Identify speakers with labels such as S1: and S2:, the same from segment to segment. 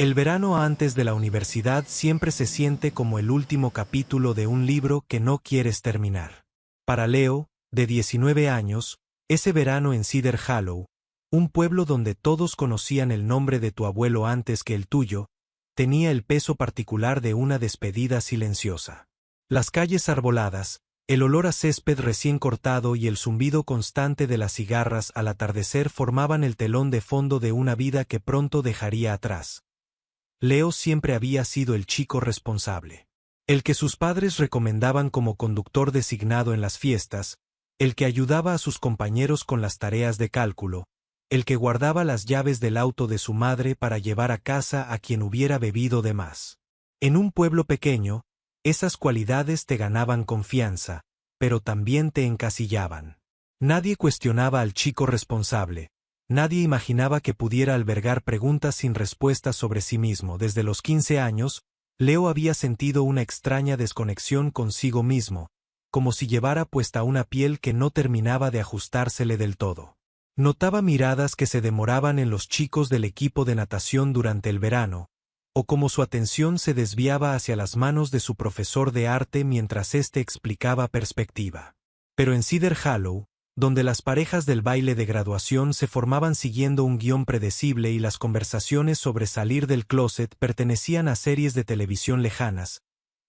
S1: El verano antes de la universidad siempre se siente como el último capítulo de un libro que no quieres terminar. Para Leo, de 19 años, ese verano en Cedar Hollow, un pueblo donde todos conocían el nombre de tu abuelo antes que el tuyo, tenía el peso particular de una despedida silenciosa. Las calles arboladas, el olor a césped recién cortado y el zumbido constante de las cigarras al atardecer formaban el telón de fondo de una vida que pronto dejaría atrás. Leo siempre había sido el chico responsable. El que sus padres recomendaban como conductor designado en las fiestas, el que ayudaba a sus compañeros con las tareas de cálculo, el que guardaba las llaves del auto de su madre para llevar a casa a quien hubiera bebido de más. En un pueblo pequeño, esas cualidades te ganaban confianza, pero también te encasillaban. Nadie cuestionaba al chico responsable. Nadie imaginaba que pudiera albergar preguntas sin respuestas sobre sí mismo. Desde los 15 años, Leo había sentido una extraña desconexión consigo mismo, como si llevara puesta una piel que no terminaba de ajustársele del todo. Notaba miradas que se demoraban en los chicos del equipo de natación durante el verano, o como su atención se desviaba hacia las manos de su profesor de arte mientras éste explicaba perspectiva. Pero en Cedar Hollow, donde las parejas del baile de graduación se formaban siguiendo un guión predecible y las conversaciones sobre salir del closet pertenecían a series de televisión lejanas,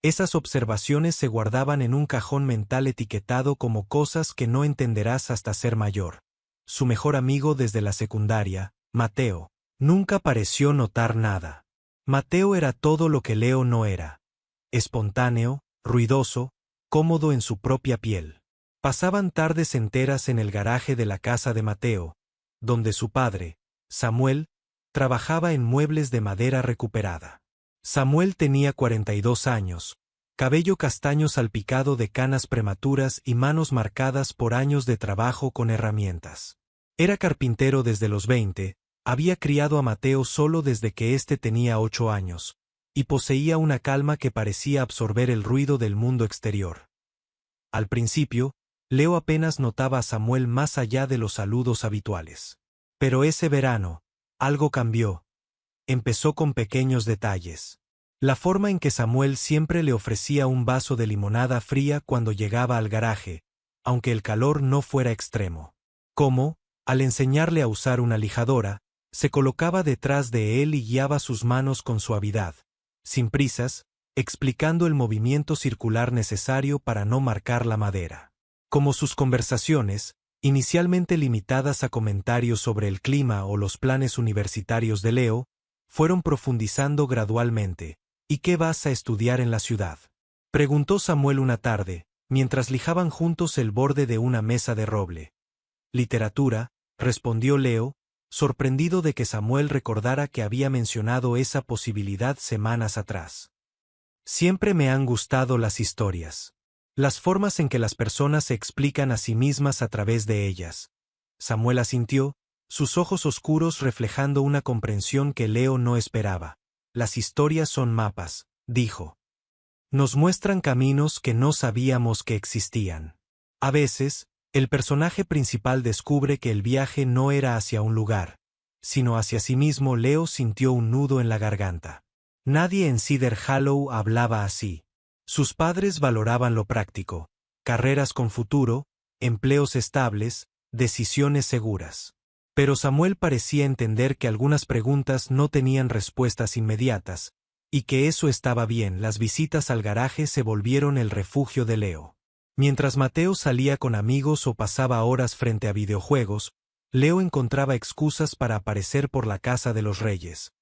S1: esas observaciones se guardaban en un cajón mental etiquetado como cosas que no entenderás hasta ser mayor. Su mejor amigo desde la secundaria, Mateo, nunca pareció notar nada. Mateo era todo lo que Leo no era. Espontáneo, ruidoso, cómodo en su propia piel. Pasaban tardes enteras en el garaje de la casa de Mateo, donde su padre, Samuel, trabajaba en muebles de madera recuperada. Samuel tenía 42 años, cabello castaño salpicado de canas prematuras y manos marcadas por años de trabajo con herramientas. Era carpintero desde los 20, había criado a Mateo solo desde que éste tenía 8 años, y poseía una calma que parecía absorber el ruido del mundo exterior. Al principio, Leo apenas notaba a Samuel más allá de los saludos habituales. Pero ese verano, algo cambió. Empezó con pequeños detalles. La forma en que Samuel siempre le ofrecía un vaso de limonada fría cuando llegaba al garaje, aunque el calor no fuera extremo. Cómo, al enseñarle a usar una lijadora, se colocaba detrás de él y guiaba sus manos con suavidad, sin prisas, explicando el movimiento circular necesario para no marcar la madera. Como sus conversaciones, inicialmente limitadas a comentarios sobre el clima o los planes universitarios de Leo, fueron profundizando gradualmente. ¿Y qué vas a estudiar en la ciudad?, preguntó Samuel una tarde, mientras lijaban juntos el borde de una mesa de roble. Literatura, respondió Leo, sorprendido de que Samuel recordara que había mencionado esa posibilidad semanas atrás. Siempre me han gustado las historias. Las formas en que las personas se explican a sí mismas a través de ellas. Samuel asintió, sus ojos oscuros reflejando una comprensión que Leo no esperaba. Las historias son mapas, dijo. Nos muestran caminos que no sabíamos que existían. A veces, el personaje principal descubre que el viaje no era hacia un lugar, sino hacia sí mismo. Leo sintió un nudo en la garganta. Nadie en Cedar Hollow hablaba así. Sus padres valoraban lo práctico, carreras con futuro, empleos estables, decisiones seguras. Pero Samuel parecía entender que algunas preguntas no tenían respuestas inmediatas, y que eso estaba bien. Las visitas al garaje se volvieron el refugio de Leo. Mientras Mateo salía con amigos o pasaba horas frente a videojuegos, Leo encontraba excusas para aparecer por la casa de los Reyes.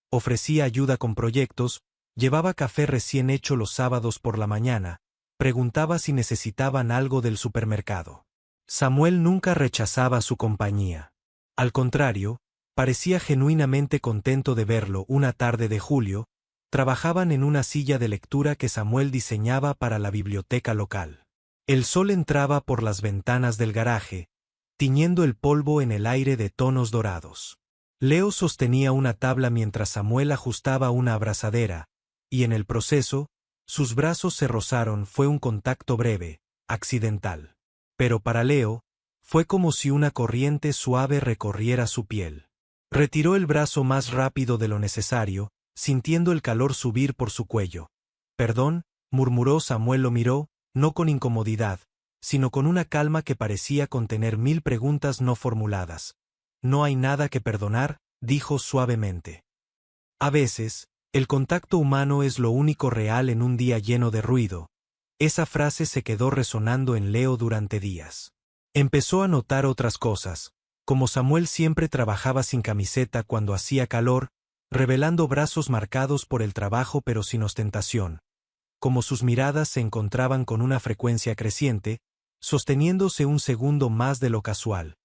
S1: Ofrecía ayuda con proyectos, llevaba café recién hecho los sábados por la mañana, preguntaba si necesitaban algo del supermercado. Samuel nunca rechazaba su compañía. Al contrario, parecía genuinamente contento de verlo. Una tarde de julio, trabajaban en una silla de lectura que Samuel diseñaba para la biblioteca local. El sol entraba por las ventanas del garaje, tiñendo el polvo en el aire de tonos dorados. Leo sostenía una tabla mientras Samuel ajustaba una abrazadera, y en el proceso, sus brazos se rozaron. Fue un contacto breve, accidental. Pero para Leo, fue como si una corriente suave recorriera su piel. Retiró el brazo más rápido de lo necesario, sintiendo el calor subir por su cuello. Perdón, murmuró. Samuel lo miró, no con incomodidad, sino con una calma que parecía contener 1000 preguntas no formuladas. No hay nada que perdonar, dijo suavemente. A veces, el contacto humano es lo único real en un día lleno de ruido. Esa frase se quedó resonando en Leo durante días. Empezó a notar otras cosas, como Samuel siempre trabajaba sin camiseta cuando hacía calor, revelando brazos marcados por el trabajo pero sin ostentación. Como sus miradas se encontraban con una frecuencia creciente, sosteniéndose un segundo más de lo casual.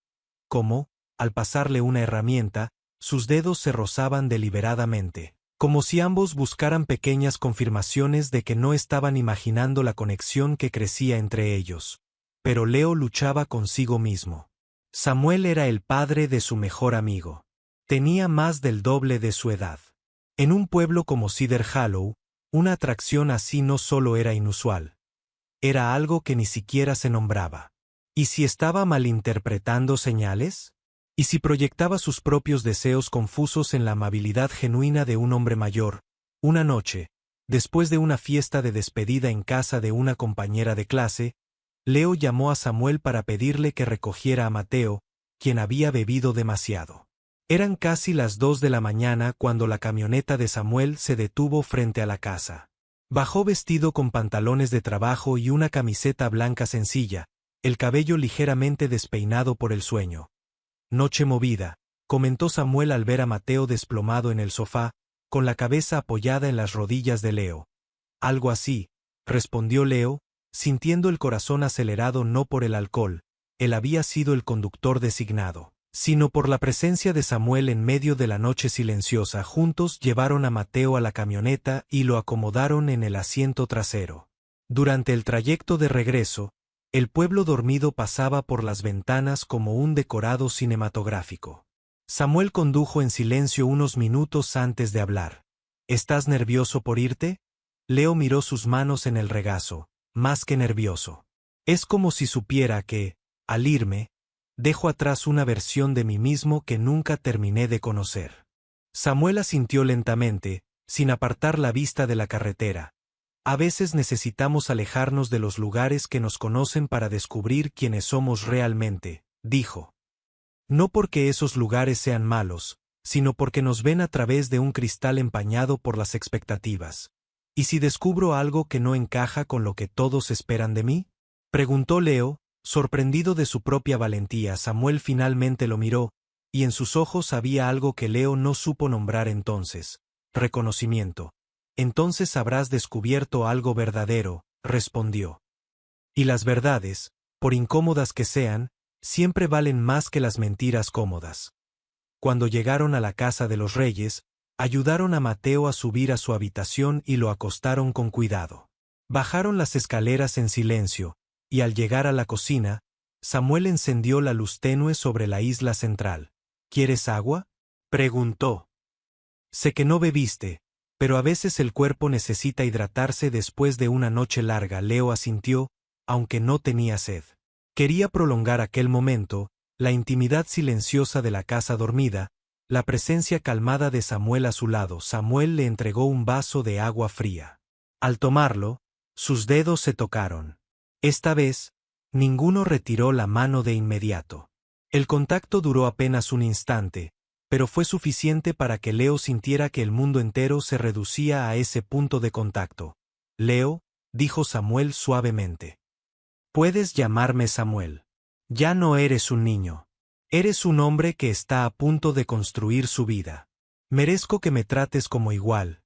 S1: Como, al pasarle una herramienta, sus dedos se rozaban deliberadamente, como si ambos buscaran pequeñas confirmaciones de que no estaban imaginando la conexión que crecía entre ellos. Pero Leo luchaba consigo mismo. Samuel era el padre de su mejor amigo. Tenía más del doble de su edad. En un pueblo como Cedar Hollow, una atracción así no solo era inusual. Era algo que ni siquiera se nombraba. ¿Y si estaba malinterpretando señales? ¿Y si proyectaba sus propios deseos confusos en la amabilidad genuina de un hombre mayor? Una noche, después de una fiesta de despedida en casa de una compañera de clase, Leo llamó a Samuel para pedirle que recogiera a Mateo, quien había bebido demasiado. Eran casi las 2 de la mañana cuando la camioneta de Samuel se detuvo frente a la casa. Bajó vestido con pantalones de trabajo y una camiseta blanca sencilla, el cabello ligeramente despeinado por el sueño. Noche movida, comentó Samuel al ver a Mateo desplomado en el sofá, con la cabeza apoyada en las rodillas de Leo. Algo así, respondió Leo, sintiendo el corazón acelerado no por el alcohol, él había sido el conductor designado, sino por la presencia de Samuel en medio de la noche silenciosa. Juntos llevaron a Mateo a la camioneta y lo acomodaron en el asiento trasero. Durante el trayecto de regreso, el pueblo dormido pasaba por las ventanas como un decorado cinematográfico. Samuel condujo en silencio unos minutos antes de hablar. ¿Estás nervioso por irte? Leo miró sus manos en el regazo, más que nervioso. Es como si supiera que, al irme, dejo atrás una versión de mí mismo que nunca terminé de conocer. Samuel asintió lentamente, sin apartar la vista de la carretera. A veces necesitamos alejarnos de los lugares que nos conocen para descubrir quiénes somos realmente, dijo. No porque esos lugares sean malos, sino porque nos ven a través de un cristal empañado por las expectativas. ¿Y si descubro algo que no encaja con lo que todos esperan de mí? Preguntó Leo, sorprendido de su propia valentía. Samuel finalmente lo miró, y en sus ojos había algo que Leo no supo nombrar entonces: reconocimiento. Entonces habrás descubierto algo verdadero, respondió. Y las verdades, por incómodas que sean, siempre valen más que las mentiras cómodas. Cuando llegaron a la casa de los reyes, ayudaron a Mateo a subir a su habitación y lo acostaron con cuidado. Bajaron las escaleras en silencio, y al llegar a la cocina, Samuel encendió la luz tenue sobre la isla central. ¿Quieres agua?, preguntó. Sé que no bebiste, pero a veces el cuerpo necesita hidratarse después de una noche larga. Leo asintió, aunque no tenía sed. Quería prolongar aquel momento, la intimidad silenciosa de la casa dormida, la presencia calmada de Samuel a su lado. Samuel le entregó un vaso de agua fría. Al tomarlo, sus dedos se tocaron. Esta vez, ninguno retiró la mano de inmediato. El contacto duró apenas un instante, pero fue suficiente para que Leo sintiera que el mundo entero se reducía a ese punto de contacto. Leo, dijo Samuel suavemente. Puedes llamarme Samuel. Ya no eres un niño. Eres un hombre que está a punto de construir su vida. Merezco que me trates como igual.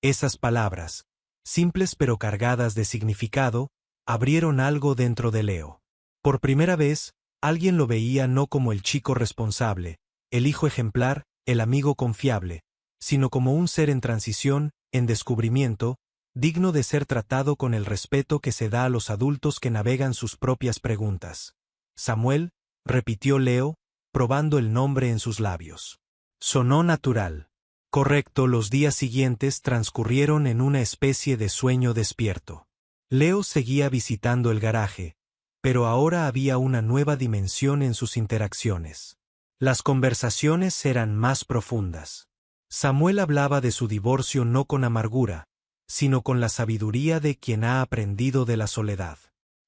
S1: Esas palabras, simples pero cargadas de significado, abrieron algo dentro de Leo. Por primera vez, alguien lo veía no como el chico responsable, el hijo ejemplar, el amigo confiable, sino como un ser en transición, en descubrimiento, digno de ser tratado con el respeto que se da a los adultos que navegan sus propias preguntas. Samuel, repitió Leo, probando el nombre en sus labios. Sonó natural. Correcto. Los días siguientes transcurrieron en una especie de sueño despierto. Leo seguía visitando el garaje, pero ahora había una nueva dimensión en sus interacciones. Las conversaciones eran más profundas. Samuel hablaba de su divorcio no con amargura, sino con la sabiduría de quien ha aprendido de la soledad.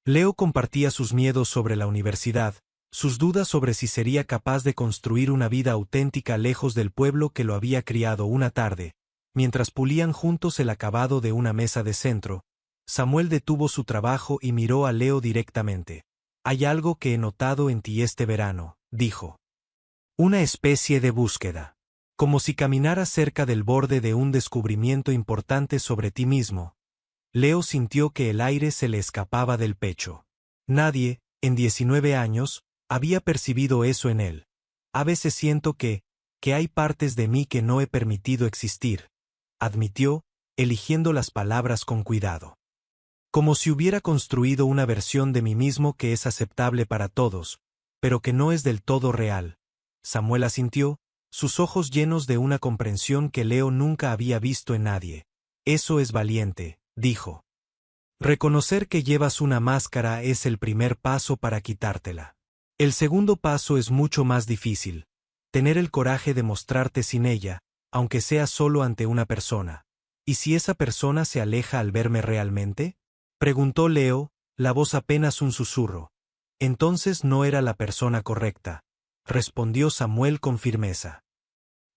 S1: Leo compartía sus miedos sobre la universidad, sus dudas sobre si sería capaz de construir una vida auténtica lejos del pueblo que lo había criado. Una tarde, mientras pulían juntos el acabado de una mesa de centro, Samuel detuvo su trabajo y miró a Leo directamente. «Hay algo que he notado en ti este verano», dijo. «Una especie de búsqueda. Como si caminaras cerca del borde de un descubrimiento importante sobre ti mismo». Leo sintió que el aire se le escapaba del pecho. Nadie, en 19 años, había percibido eso en él. «A veces siento que hay partes de mí que no he permitido existir», admitió, eligiendo las palabras con cuidado. «Como si hubiera construido una versión de mí mismo que es aceptable para todos, pero que no es del todo real». Samuel asintió, sus ojos llenos de una comprensión que Leo nunca había visto en nadie. «Eso es valiente», dijo. «Reconocer que llevas una máscara es el primer paso para quitártela. El segundo paso es mucho más difícil, tener el coraje de mostrarte sin ella, aunque sea solo ante una persona. ¿Y si esa persona se aleja al verme realmente?», preguntó Leo, la voz apenas un susurro. «Entonces no era la persona correcta», respondió Samuel con firmeza.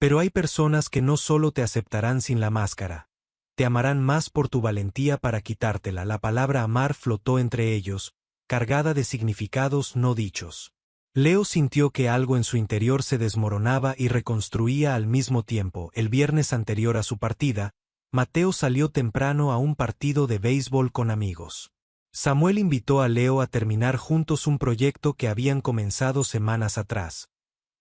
S1: «Pero hay personas que no solo te aceptarán sin la máscara, te amarán más por tu valentía para quitártela». La palabra amar flotó entre ellos, cargada de significados no dichos. Leo sintió que algo en su interior se desmoronaba y reconstruía al mismo tiempo. El viernes anterior a su partida, Mateo salió temprano a un partido de béisbol con amigos. Samuel invitó a Leo a terminar juntos un proyecto que habían comenzado semanas atrás.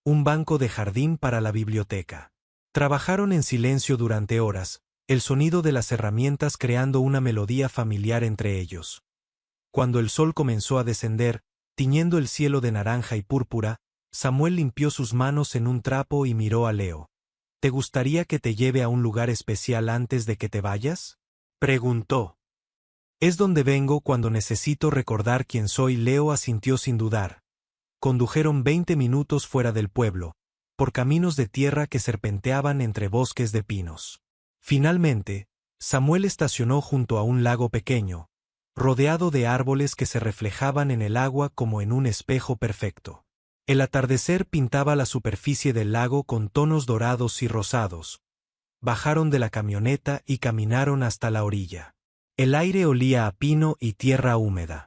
S1: Un banco de jardín para la biblioteca. Trabajaron en silencio durante horas, el sonido de las herramientas creando una melodía familiar entre ellos. Cuando el sol comenzó a descender, tiñendo el cielo de naranja y púrpura, Samuel limpió sus manos en un trapo y miró a Leo. «¿Te gustaría que te lleve a un lugar especial antes de que te vayas?», preguntó. «Es donde vengo cuando necesito recordar quién soy». Leo asintió sin dudar. Condujeron 20 minutos fuera del pueblo, por caminos de tierra que serpenteaban entre bosques de pinos. Finalmente, Samuel estacionó junto a un lago pequeño, rodeado de árboles que se reflejaban en el agua como en un espejo perfecto. El atardecer pintaba la superficie del lago con tonos dorados y rosados. Bajaron de la camioneta y caminaron hasta la orilla. El aire olía a pino y tierra húmeda.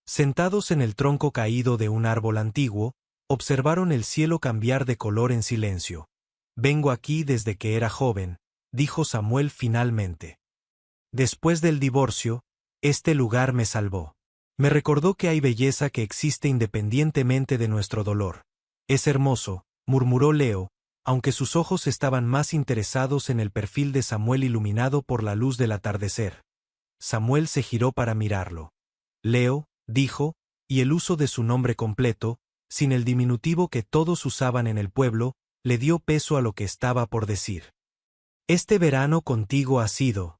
S1: Sentados en el tronco caído de un árbol antiguo, observaron el cielo cambiar de color en silencio. «Vengo aquí desde que era joven», dijo Samuel finalmente. «Después del divorcio, este lugar me salvó. Me recordó que hay belleza que existe independientemente de nuestro dolor». «Es hermoso», murmuró Leo, aunque sus ojos estaban más interesados en el perfil de Samuel iluminado por la luz del atardecer. Samuel se giró para mirarlo. «Leo», dijo, y el uso de su nombre completo, sin el diminutivo que todos usaban en el pueblo, le dio peso a lo que estaba por decir. «Este verano contigo ha sido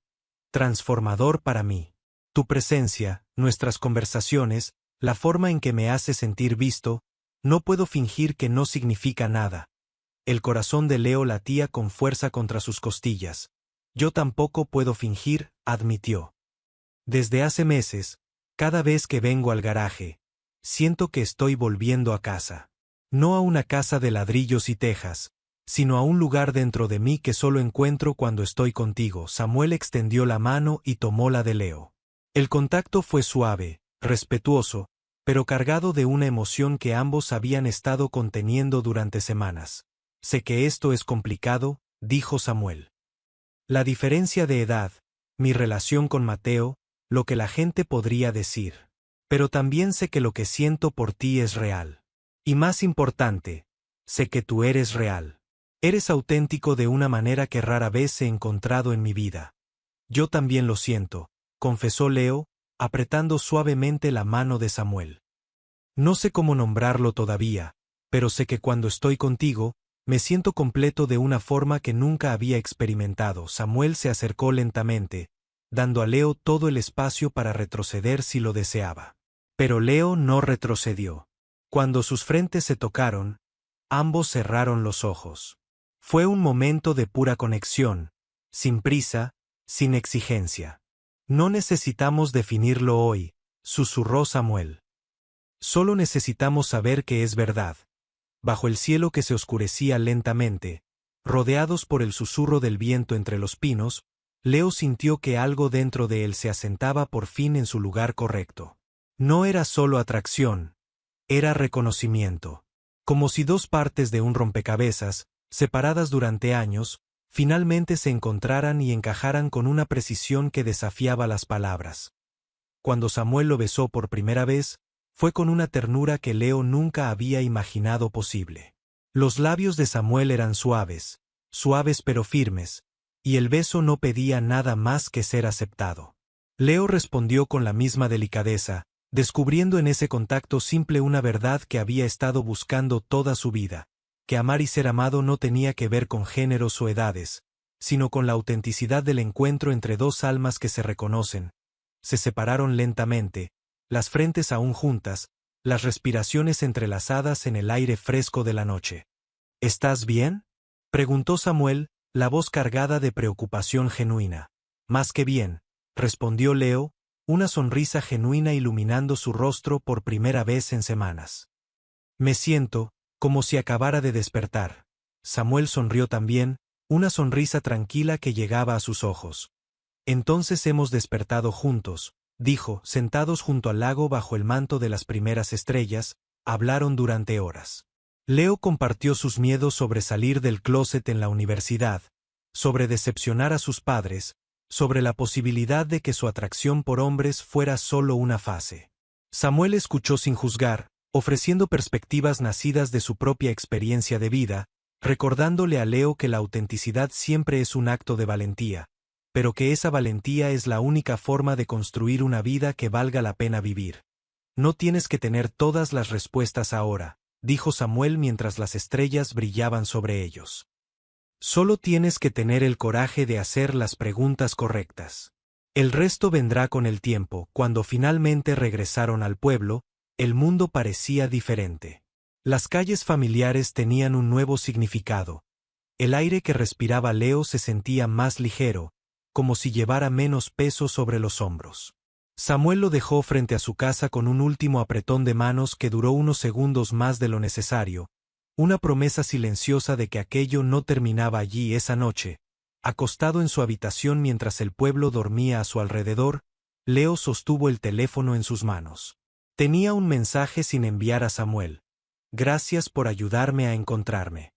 S1: transformador para mí. Tu presencia, nuestras conversaciones, la forma en que me hace sentir visto, no puedo fingir que no significa nada». El corazón de Leo latía con fuerza contra sus costillas. «Yo tampoco puedo fingir», admitió. «Desde hace meses, cada vez que vengo al garaje, siento que estoy volviendo a casa. No a una casa de ladrillos y tejas, sino a un lugar dentro de mí que solo encuentro cuando estoy contigo». Samuel extendió la mano y tomó la de Leo. El contacto fue suave, respetuoso, pero cargado de una emoción que ambos habían estado conteniendo durante semanas. «Sé que esto es complicado», dijo Samuel. «La diferencia de edad, mi relación con Mateo, lo que la gente podría decir. Pero también sé que lo que siento por ti es real. Y más importante, sé que tú eres real. Eres auténtico de una manera que rara vez he encontrado en mi vida». «Yo también lo siento», confesó Leo, apretando suavemente la mano de Samuel. «No sé cómo nombrarlo todavía, pero sé que cuando estoy contigo, me siento completo de una forma que nunca había experimentado». Samuel se acercó lentamente, dando a Leo todo el espacio para retroceder si lo deseaba. Pero Leo no retrocedió. Cuando sus frentes se tocaron, ambos cerraron los ojos. Fue un momento de pura conexión, sin prisa, sin exigencia. No necesitamos definirlo hoy, susurró Samuel. Solo necesitamos saber que es verdad. Bajo el cielo que se oscurecía lentamente, rodeados por el susurro del viento entre los pinos, Leo sintió que algo dentro de él se asentaba por fin en su lugar correcto. No era solo atracción, era reconocimiento. Como si dos partes de un rompecabezas, separadas durante años, finalmente se encontraran y encajaran con una precisión que desafiaba las palabras. Cuando Samuel lo besó por primera vez, fue con una ternura que Leo nunca había imaginado posible. Los labios de Samuel eran suaves, suaves pero firmes, y el beso no pedía nada más que ser aceptado. Leo respondió con la misma delicadeza, descubriendo en ese contacto simple una verdad que había estado buscando toda su vida, que amar y ser amado no tenía que ver con géneros o edades, sino con la autenticidad del encuentro entre dos almas que se reconocen. Se separaron lentamente, las frentes aún juntas, las respiraciones entrelazadas en el aire fresco de la noche. ¿Estás bien?, preguntó Samuel, la voz cargada de preocupación genuina. Más que bien, respondió Leo, una sonrisa genuina iluminando su rostro por primera vez en semanas. Me siento como si acabara de despertar. Samuel sonrió también, una sonrisa tranquila que llegaba a sus ojos. Entonces hemos despertado juntos, dijo, sentados junto al lago bajo el manto de las primeras estrellas, hablaron durante horas. Leo compartió sus miedos sobre salir del closet en la universidad, sobre decepcionar a sus padres, sobre la posibilidad de que su atracción por hombres fuera solo una fase. Samuel escuchó sin juzgar, ofreciendo perspectivas nacidas de su propia experiencia de vida, recordándole a Leo que la autenticidad siempre es un acto de valentía, pero que esa valentía es la única forma de construir una vida que valga la pena vivir. No tienes que tener todas las respuestas ahora, dijo Samuel mientras las estrellas brillaban sobre ellos. Solo tienes que tener el coraje de hacer las preguntas correctas. El resto vendrá con el tiempo. Cuando finalmente regresaron al pueblo, el mundo parecía diferente. Las calles familiares tenían un nuevo significado. El aire que respiraba Leo se sentía más ligero, como si llevara menos peso sobre los hombros. Samuel lo dejó frente a su casa con un último apretón de manos que duró unos segundos más de lo necesario, una promesa silenciosa de que aquello no terminaba allí esa noche. Acostado en su habitación mientras el pueblo dormía a su alrededor, Leo sostuvo el teléfono en sus manos. Tenía un mensaje sin enviar a Samuel. Gracias por ayudarme a encontrarme.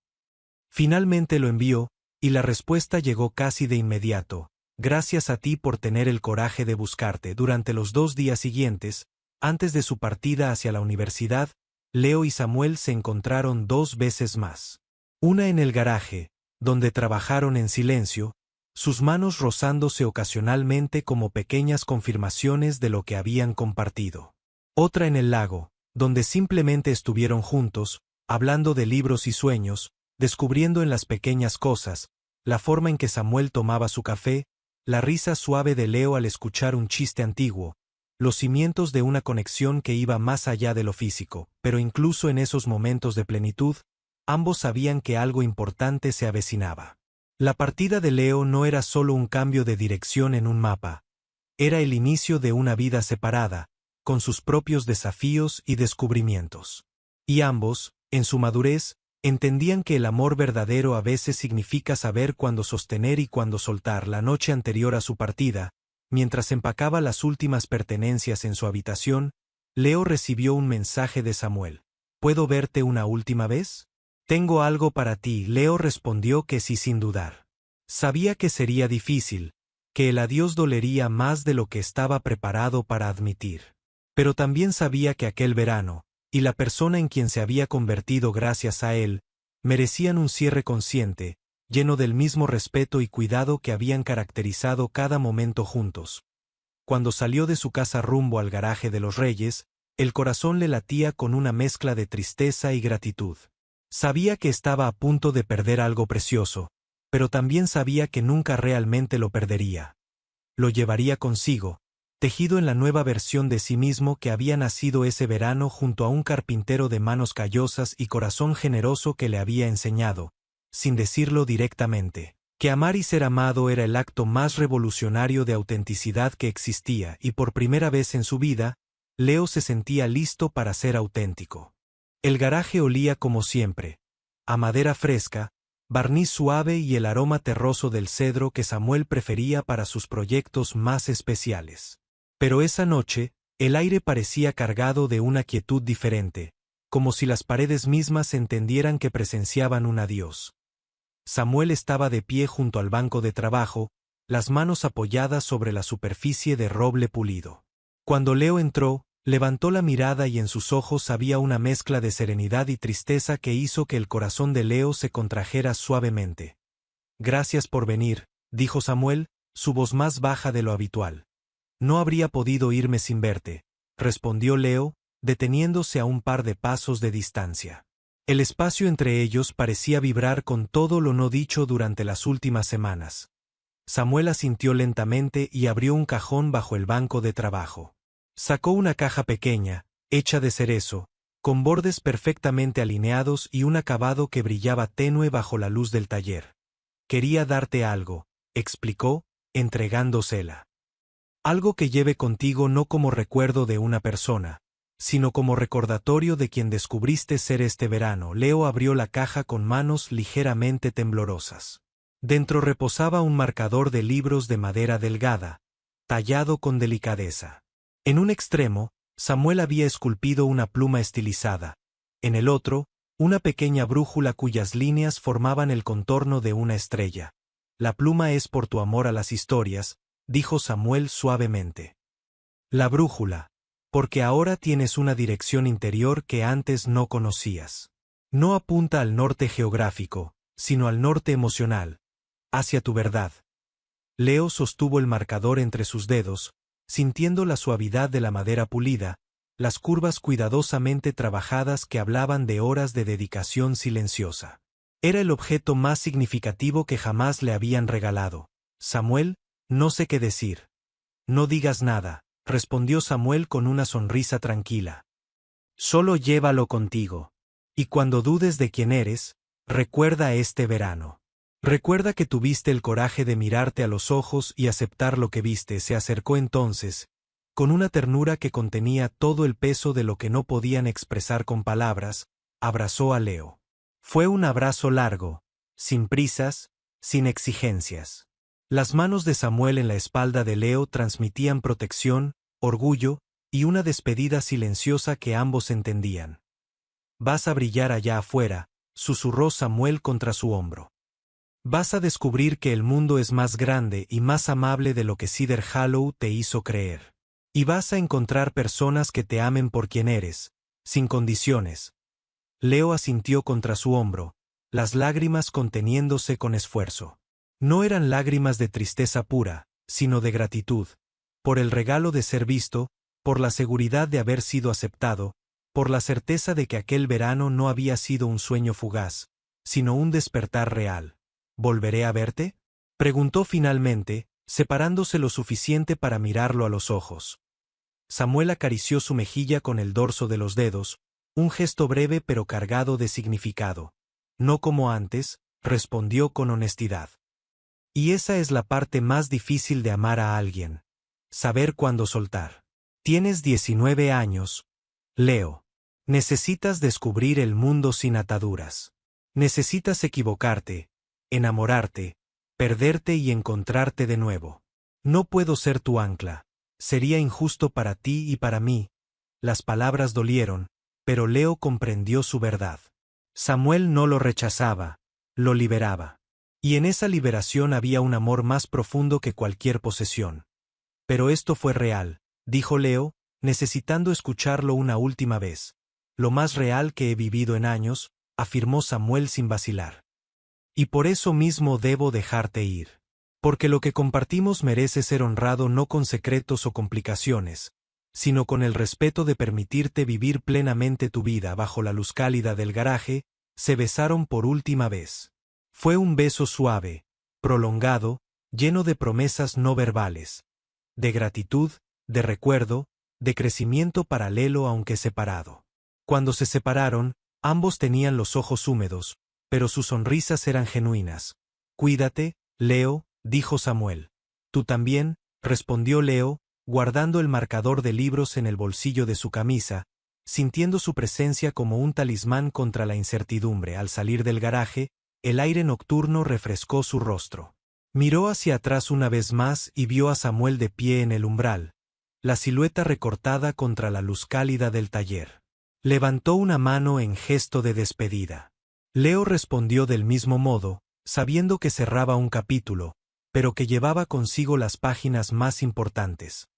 S1: Finalmente lo envió, y la respuesta llegó casi de inmediato. Gracias a ti por tener el coraje de buscarte. Durante los 2 días siguientes, antes de su partida hacia la universidad, Leo y Samuel se encontraron 2 veces más. Una en el garaje, donde trabajaron en silencio, sus manos rozándose ocasionalmente como pequeñas confirmaciones de lo que habían compartido. Otra en el lago, donde simplemente estuvieron juntos, hablando de libros y sueños, descubriendo en las pequeñas cosas, la forma en que Samuel tomaba su café, la risa suave de Leo al escuchar un chiste antiguo, los cimientos de una conexión que iba más allá de lo físico, pero incluso en esos momentos de plenitud, ambos sabían que algo importante se avecinaba. La partida de Leo no era solo un cambio de dirección en un mapa, era el inicio de una vida separada, con sus propios desafíos y descubrimientos. Y ambos, en su madurez, entendían que el amor verdadero a veces significa saber cuándo sostener y cuándo soltar. La noche anterior a su partida, mientras empacaba las últimas pertenencias en su habitación, Leo recibió un mensaje de Samuel. ¿Puedo verte una última vez? Tengo algo para ti. Leo respondió que sí sin dudar. Sabía que sería difícil, que el adiós dolería más de lo que estaba preparado para admitir. Pero también sabía que aquel verano, y la persona en quien se había convertido gracias a él, merecían un cierre consciente, lleno del mismo respeto y cuidado que habían caracterizado cada momento juntos. Cuando salió de su casa rumbo al garaje de los Reyes, el corazón le latía con una mezcla de tristeza y gratitud. Sabía que estaba a punto de perder algo precioso, pero también sabía que nunca realmente lo perdería. Lo llevaría consigo, tejido en la nueva versión de sí mismo que había nacido ese verano junto a un carpintero de manos callosas y corazón generoso que le había enseñado: sin decirlo directamente, que amar y ser amado era el acto más revolucionario de autenticidad que existía, y por primera vez en su vida, Leo se sentía listo para ser auténtico. El garaje olía como siempre, a madera fresca, barniz suave y el aroma terroso del cedro que Samuel prefería para sus proyectos más especiales. Pero esa noche, el aire parecía cargado de una quietud diferente, como si las paredes mismas entendieran que presenciaban un adiós. Samuel estaba de pie junto al banco de trabajo, las manos apoyadas sobre la superficie de roble pulido. Cuando Leo entró, levantó la mirada y en sus ojos había una mezcla de serenidad y tristeza que hizo que el corazón de Leo se contrajera suavemente. «Gracias por venir», dijo Samuel, su voz más baja de lo habitual. «No habría podido irme sin verte», respondió Leo, deteniéndose a un par de pasos de distancia. El espacio entre ellos parecía vibrar con todo lo no dicho durante las últimas semanas. Samuel asintió lentamente y abrió un cajón bajo el banco de trabajo. Sacó una caja pequeña, hecha de cerezo, con bordes perfectamente alineados y un acabado que brillaba tenue bajo la luz del taller. «Quería darte algo», explicó, entregándosela. «Algo que lleve contigo no como recuerdo de una persona, sino como recordatorio de quien descubriste ser este verano». Leo abrió la caja con manos ligeramente temblorosas. Dentro reposaba un marcador de libros de madera delgada, tallado con delicadeza. En un extremo, Samuel había esculpido una pluma estilizada. En el otro, una pequeña brújula cuyas líneas formaban el contorno de una estrella. «La pluma es por tu amor a las historias», dijo Samuel suavemente. «La brújula, porque ahora tienes una dirección interior que antes no conocías. No apunta al norte geográfico, sino al norte emocional, hacia tu verdad». Leo sostuvo el marcador entre sus dedos, sintiendo la suavidad de la madera pulida, las curvas cuidadosamente trabajadas que hablaban de horas de dedicación silenciosa. Era el objeto más significativo que jamás le habían regalado. «Samuel, no sé qué decir». «No digas nada», respondió Samuel con una sonrisa tranquila. «Solo llévalo contigo. Y cuando dudes de quién eres, recuerda este verano. Recuerda que tuviste el coraje de mirarte a los ojos y aceptar lo que viste». Se acercó entonces, con una ternura que contenía todo el peso de lo que no podían expresar con palabras, abrazó a Leo. Fue un abrazo largo, sin prisas, sin exigencias. Las manos de Samuel en la espalda de Leo transmitían protección, orgullo y una despedida silenciosa que ambos entendían. «Vas a brillar allá afuera», susurró Samuel contra su hombro. «Vas a descubrir que el mundo es más grande y más amable de lo que Cedar Hollow te hizo creer. Y vas a encontrar personas que te amen por quien eres, sin condiciones». Leo asintió contra su hombro, las lágrimas conteniéndose con esfuerzo. No eran lágrimas de tristeza pura, sino de gratitud, por el regalo de ser visto, por la seguridad de haber sido aceptado, por la certeza de que aquel verano no había sido un sueño fugaz, sino un despertar real. «¿Volveré a verte?», preguntó finalmente, separándose lo suficiente para mirarlo a los ojos. Samuel acarició su mejilla con el dorso de los dedos, un gesto breve pero cargado de significado. «No como antes», respondió con honestidad. «Y esa es la parte más difícil de amar a alguien. Saber cuándo soltar. Tienes 19 años, Leo. Necesitas descubrir el mundo sin ataduras. Necesitas equivocarte, enamorarte, perderte y encontrarte de nuevo. No puedo ser tu ancla. Sería injusto para ti y para mí». Las palabras dolieron, pero Leo comprendió su verdad. Samuel no lo rechazaba, lo liberaba. Y en esa liberación había un amor más profundo que cualquier posesión. «Pero esto fue real», dijo Leo, necesitando escucharlo una última vez. «Lo más real que he vivido en años», afirmó Samuel sin vacilar. «Y por eso mismo debo dejarte ir. Porque lo que compartimos merece ser honrado no con secretos o complicaciones, sino con el respeto de permitirte vivir plenamente tu vida». Bajo la luz cálida del garaje, se besaron por última vez. Fue un beso suave, prolongado, lleno de promesas no verbales, de gratitud, de recuerdo, de crecimiento paralelo aunque separado. Cuando se separaron, ambos tenían los ojos húmedos, pero sus sonrisas eran genuinas. «Cuídate, Leo», dijo Samuel. «Tú también», respondió Leo, guardando el marcador de libros en el bolsillo de su camisa, sintiendo su presencia como un talismán contra la incertidumbre. Al salir del garaje, el aire nocturno refrescó su rostro. Miró hacia atrás una vez más y vio a Samuel de pie en el umbral, la silueta recortada contra la luz cálida del taller. Levantó una mano en gesto de despedida. Leo respondió del mismo modo, sabiendo que cerraba un capítulo, pero que llevaba consigo las páginas más importantes.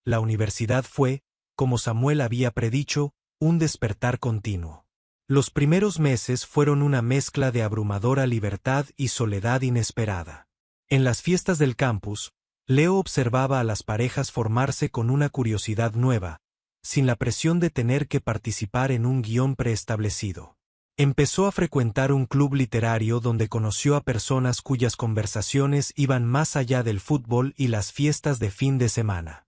S1: La universidad fue, como Samuel había predicho, un despertar continuo. Los primeros meses fueron una mezcla de abrumadora libertad y soledad inesperada. En las fiestas del campus, Leo observaba a las parejas formarse con una curiosidad nueva, sin la presión de tener que participar en un guión preestablecido. Empezó a frecuentar un club literario donde conoció a personas cuyas conversaciones iban más allá del fútbol y las fiestas de fin de semana.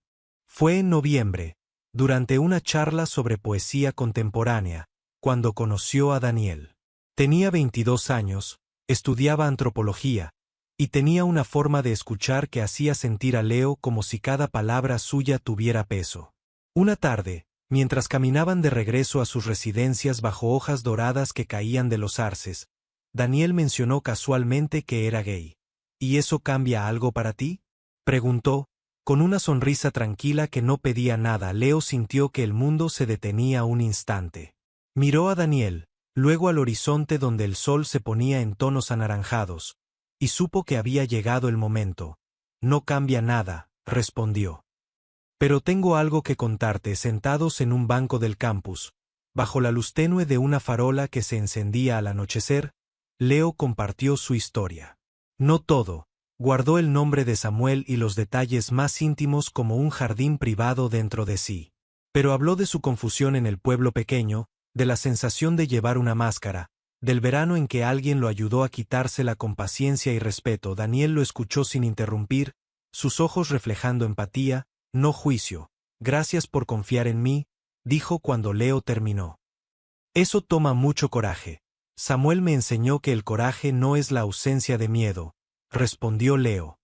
S1: Fue en noviembre, durante una charla sobre poesía contemporánea, cuando conoció a Daniel. Tenía 22 años, estudiaba antropología, y tenía una forma de escuchar que hacía sentir a Leo como si cada palabra suya tuviera peso. Una tarde, mientras caminaban de regreso a sus residencias bajo hojas doradas que caían de los arces, Daniel mencionó casualmente que era gay. ¿Y eso cambia algo para ti?, preguntó, con una sonrisa tranquila que no pedía nada. Leo sintió que el mundo se detenía un instante. Miró a Daniel, luego al horizonte donde el sol se ponía en tonos anaranjados, y supo que había llegado el momento. «No cambia nada», respondió. «Pero tengo algo que contarte». Sentados en un banco del campus, bajo la luz tenue de una farola que se encendía al anochecer, Leo compartió su historia. No todo, guardó el nombre de Samuel y los detalles más íntimos como un jardín privado dentro de sí. Pero habló de su confusión en el pueblo pequeño, de la sensación de llevar una máscara, del verano en que alguien lo ayudó a quitársela con paciencia y respeto. Daniel lo escuchó sin interrumpir, sus ojos reflejando empatía, no juicio. «Gracias por confiar en mí», dijo cuando Leo terminó. «Eso toma mucho coraje. Samuel me enseñó que el coraje no es la ausencia de miedo», respondió Leo.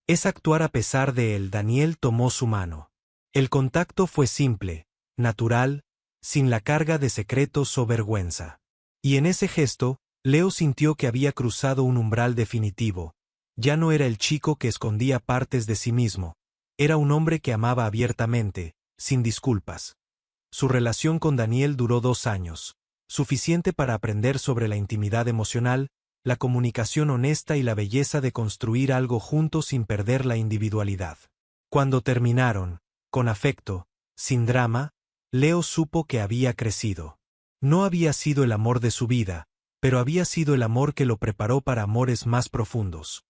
S1: «Es actuar a pesar de él». Daniel tomó su mano. El contacto fue simple, natural, sin la carga de secretos o vergüenza. Y en ese gesto, Leo sintió que había cruzado un umbral definitivo. Ya no era el chico que escondía partes de sí mismo. Era un hombre que amaba abiertamente, sin disculpas. Su relación con Daniel duró 2 años, suficiente para aprender sobre la intimidad emocional, la comunicación honesta y la belleza de construir algo juntos sin perder la individualidad. Cuando terminaron, con afecto, sin drama, Leo supo que había crecido. No había sido el amor de su vida, pero había sido el amor que lo preparó para amores más profundos.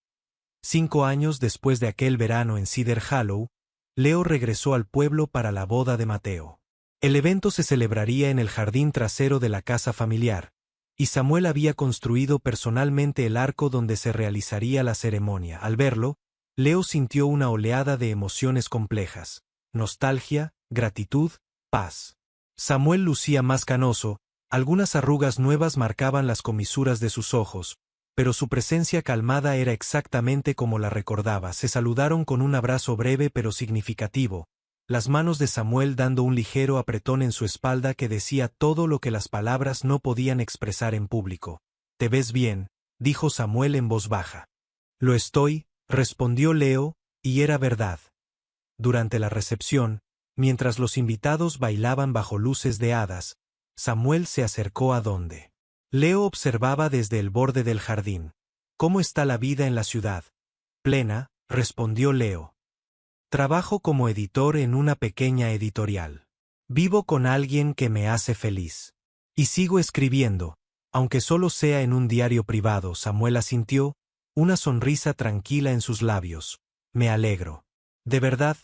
S1: 5 años después de aquel verano en Cedar Hollow, Leo regresó al pueblo para la boda de Mateo. El evento se celebraría en el jardín trasero de la casa familiar, y Samuel había construido personalmente el arco donde se realizaría la ceremonia. Al verlo, Leo sintió una oleada de emociones complejas: nostalgia, gratitud, paz. Samuel lucía más canoso, algunas arrugas nuevas marcaban las comisuras de sus ojos, pero su presencia calmada era exactamente como la recordaba. Se saludaron con un abrazo breve pero significativo, las manos de Samuel dando un ligero apretón en su espalda que decía todo lo que las palabras no podían expresar en público. «Te ves bien», dijo Samuel en voz baja. «Lo estoy», respondió Leo, y era verdad. Durante la recepción, mientras los invitados bailaban bajo luces de hadas, Samuel se acercó a donde Leo observaba desde el borde del jardín. «¿Cómo está la vida en la ciudad?» «Plena», respondió Leo. «Trabajo como editor en una pequeña editorial. Vivo con alguien que me hace feliz. Y sigo escribiendo, aunque solo sea en un diario privado». Samuel asintió, una sonrisa tranquila en sus labios. «Me alegro». «¿De verdad?».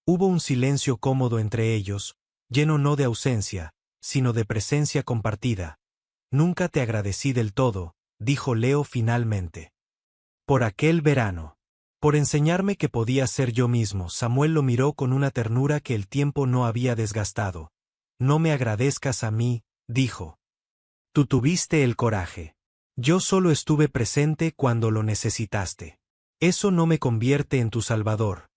S1: Hubo un silencio cómodo entre ellos, lleno no de ausencia, sino de presencia compartida. «Nunca te agradecí del todo», dijo Leo finalmente. «Por aquel verano. Por enseñarme que podía ser yo mismo». Samuel lo miró con una ternura que el tiempo no había desgastado. «No me agradezcas a mí», dijo. «Tú tuviste el coraje». Yo solo estuve presente cuando lo necesitaste. Eso no me convierte en tu salvador.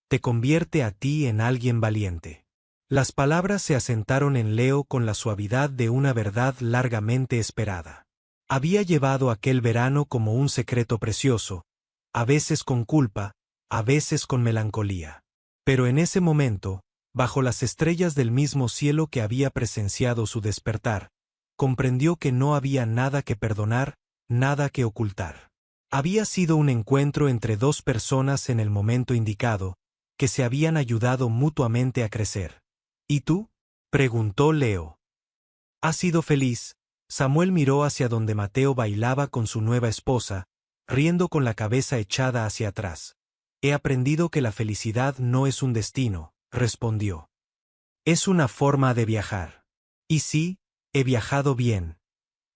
S1: Te convierte a ti en alguien valiente. Las palabras se asentaron en Leo con la suavidad de una verdad largamente esperada. Había llevado aquel verano como un secreto precioso, a veces con culpa, a veces con melancolía. Pero en ese momento, bajo las estrellas del mismo cielo que había presenciado su despertar, comprendió que no había nada que perdonar, nada que ocultar. Había sido un encuentro entre dos personas en el momento indicado, que se habían ayudado mutuamente a crecer. ¿Y tú?, preguntó Leo. ¿Has sido feliz? Samuel miró hacia donde Mateo bailaba con su nueva esposa, riendo con la cabeza echada hacia atrás. He aprendido que la felicidad no es un destino, respondió. Es una forma de viajar. Y sí, he viajado bien.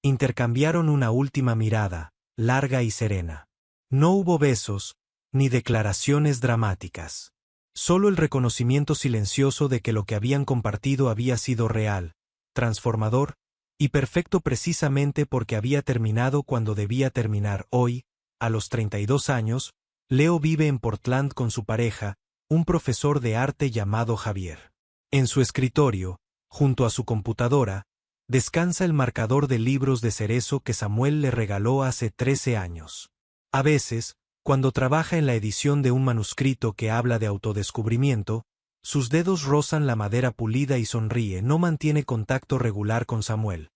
S1: Intercambiaron una última mirada, larga y serena. No hubo besos, ni declaraciones dramáticas. Solo el reconocimiento silencioso de que lo que habían compartido había sido real, transformador, y perfecto precisamente porque había terminado cuando debía terminar. Hoy, a los 32 años, Leo vive en Portland con su pareja, un profesor de arte llamado Javier. En su escritorio, junto a su computadora, descansa el marcador de libros de cerezo que Samuel le regaló hace 13 años. A veces, cuando trabaja en la edición de un manuscrito que habla de autodescubrimiento, sus dedos rozan la madera pulida y sonríe. No mantiene contacto regular con Samuel.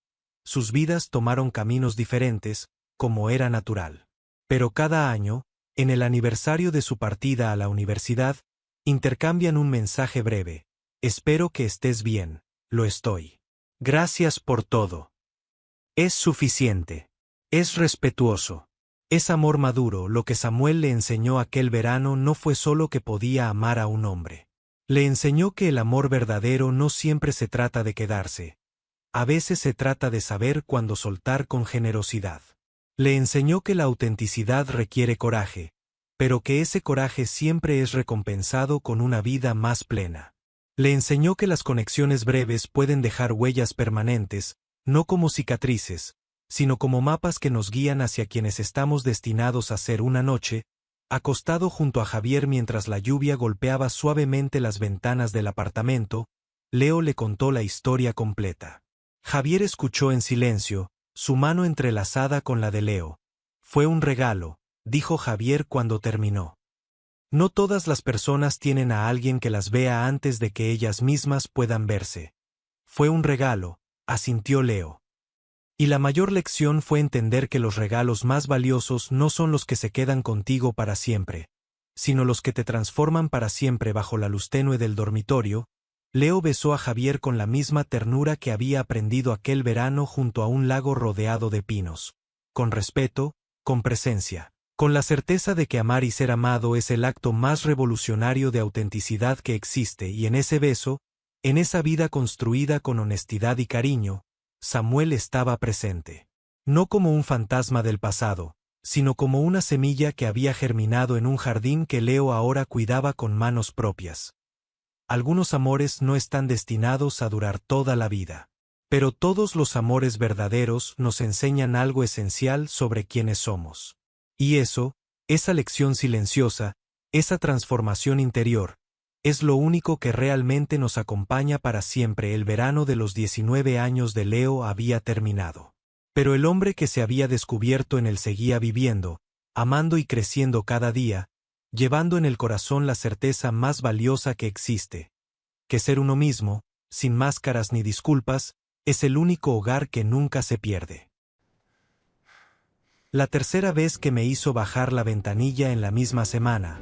S1: Sus vidas tomaron caminos diferentes, como era natural. Pero cada año, en el aniversario de su partida a la universidad, intercambian un mensaje breve. Espero que estés bien. Lo estoy. Gracias por todo. Es suficiente. Es respetuoso. Es amor maduro. Lo que Samuel le enseñó aquel verano no fue solo que podía amar a un hombre. Le enseñó que el amor verdadero no siempre se trata de quedarse. A veces se trata de saber cuándo soltar con generosidad. Le enseñó que la autenticidad requiere coraje, pero que ese coraje siempre es recompensado con una vida más plena. Le enseñó que las conexiones breves pueden dejar huellas permanentes, no como cicatrices, sino como mapas que nos guían hacia quienes estamos destinados a ser. Una noche, acostado junto a Javier mientras la lluvia golpeaba suavemente las ventanas del apartamento, Leo le contó la historia completa. Javier escuchó en silencio, su mano entrelazada con la de Leo. Fue un regalo, dijo Javier cuando terminó. No todas las personas tienen a alguien que las vea antes de que ellas mismas puedan verse. Fue un regalo, asintió Leo. Y la mayor lección fue entender que los regalos más valiosos no son los que se quedan contigo para siempre, sino los que te transforman para siempre. Bajo la luz tenue del dormitorio, Leo besó a Javier con la misma ternura que había aprendido aquel verano junto a un lago rodeado de pinos. Con respeto, con presencia, con la certeza de que amar y ser amado es el acto más revolucionario de autenticidad que existe. Y en ese beso, en esa vida construida con honestidad y cariño, Samuel estaba presente. No como un fantasma del pasado, sino como una semilla que había germinado en un jardín que Leo ahora cuidaba con manos propias. Algunos amores no están destinados a durar toda la vida. Pero todos los amores verdaderos nos enseñan algo esencial sobre quiénes somos. Y eso, esa lección silenciosa, esa transformación interior, es lo único que realmente nos acompaña para siempre. El verano de los 19 años de Leo había terminado. Pero el hombre que se había descubierto en él seguía viviendo, amando y creciendo cada día, llevando en el corazón la certeza más valiosa que existe, que ser uno mismo, sin máscaras ni disculpas, es el único hogar que nunca se pierde. La tercera vez que me hizo bajar la ventanilla en la misma semana,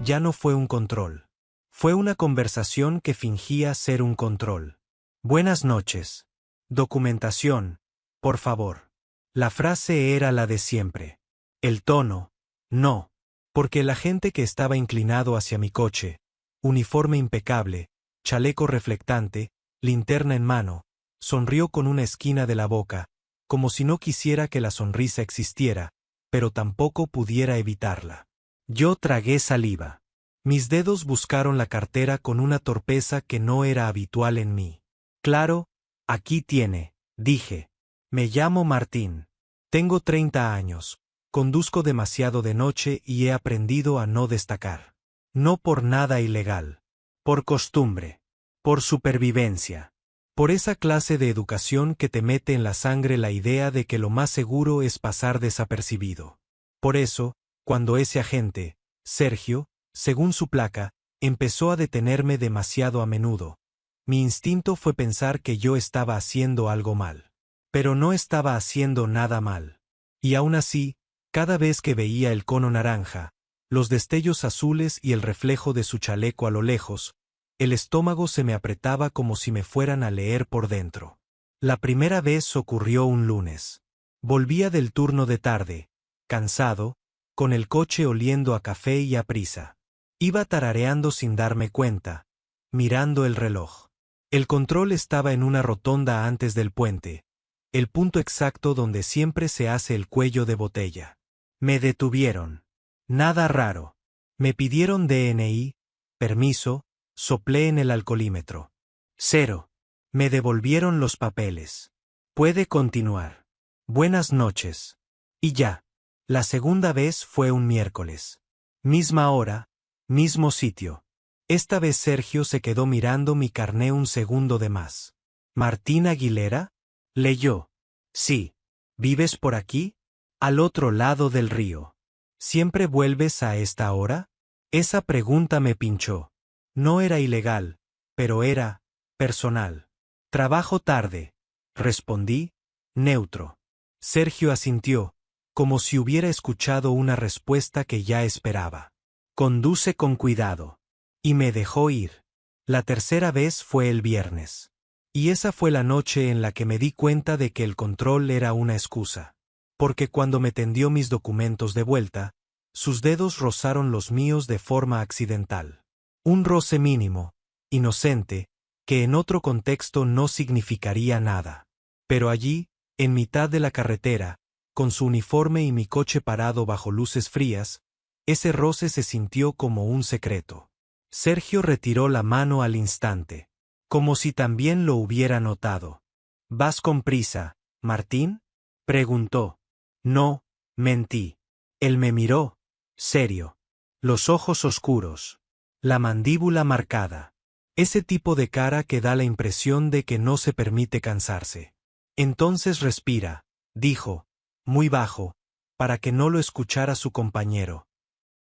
S1: ya no fue un control. Fue una conversación que fingía ser un control. Buenas noches. Documentación, por favor. La frase era la de siempre. El tono, no. Porque el agente que estaba inclinado hacia mi coche, uniforme impecable, chaleco reflectante, linterna en mano, sonrió con una esquina de la boca, como si no quisiera que la sonrisa existiera, pero tampoco pudiera evitarla. Yo tragué saliva. Mis dedos buscaron la cartera con una torpeza que no era habitual en mí. Claro, aquí tiene, dije. Me llamo Martín. Tengo 30 años. Conduzco demasiado de noche y he aprendido a no destacar. No por nada ilegal. Por costumbre. Por supervivencia. Por esa clase de educación que te mete en la sangre la idea de que lo más seguro es pasar desapercibido. Por eso, cuando ese agente, Sergio, según su placa, empezó a detenerme demasiado a menudo, mi instinto fue pensar que yo estaba haciendo algo mal. Pero no estaba haciendo nada mal. Y aún así, cada vez que veía el cono naranja, los destellos azules y el reflejo de su chaleco a lo lejos, el estómago se me apretaba como si me fueran a leer por dentro. La primera vez ocurrió un lunes. Volvía del turno de tarde, cansado, con el coche oliendo a café y a prisa. Iba tarareando sin darme cuenta, mirando el reloj. El control estaba en una rotonda antes del puente, el punto exacto donde siempre se hace el cuello de botella. Me detuvieron. Nada raro. Me pidieron DNI, permiso, soplé en el alcoholímetro. 0. Me devolvieron los papeles. Puede continuar. Buenas noches. Y ya. La segunda vez fue un miércoles. Misma hora, mismo sitio. Esta vez Sergio se quedó mirando mi carné un segundo de más. ¿Martín Aguilera? Leyó. Sí. ¿Vives por aquí? Al otro lado del río. ¿Siempre vuelves a esta hora? Esa pregunta me pinchó. No era ilegal, pero era personal. Trabajo tarde. Respondí, neutro. Sergio asintió, como si hubiera escuchado una respuesta que ya esperaba. Conduce con cuidado. Y me dejó ir. La tercera vez fue el viernes. Y esa fue la noche en la que me di cuenta de que el control era una excusa. Porque cuando me tendió mis documentos de vuelta, sus dedos rozaron los míos de forma accidental. Un roce mínimo, inocente, que en otro contexto no significaría nada. Pero allí, en mitad de la carretera, con su uniforme y mi coche parado bajo luces frías, ese roce se sintió como un secreto. Sergio retiró la mano al instante, como si también lo hubiera notado. ¿Vas con prisa, Martín? Preguntó. No, mentí. Él me miró, serio. Los ojos oscuros. La mandíbula marcada. Ese tipo de cara que da la impresión de que no se permite cansarse. Entonces respira, dijo, muy bajo, para que no lo escuchara su compañero.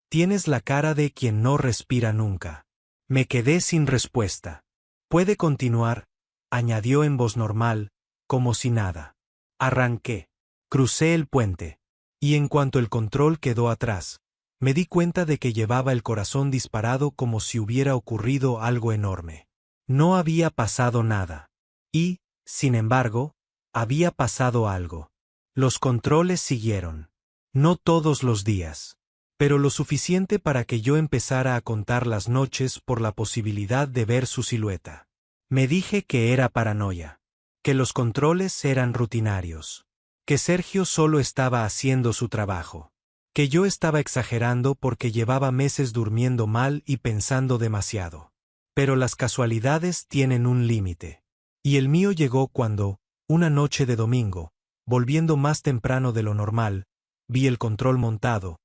S1: Tienes la cara de quien no respira nunca. Me quedé sin respuesta. Puede continuar, añadió en voz normal, como si nada. Arranqué. Crucé el puente. Y en cuanto el control quedó atrás, me di cuenta de que llevaba el corazón disparado como si hubiera ocurrido algo enorme. No había pasado nada. Y, sin embargo, había pasado algo. Los controles siguieron. No todos los días. Pero lo suficiente para que yo empezara a contar las noches por la posibilidad de ver su silueta. Me dije que era paranoia. Que los controles eran rutinarios. Que Sergio solo estaba haciendo su trabajo. Que yo estaba exagerando porque llevaba meses durmiendo mal y pensando demasiado. Pero las casualidades tienen un límite. Y el mío llegó cuando, una noche de domingo, volviendo más temprano de lo normal, vi el control montado,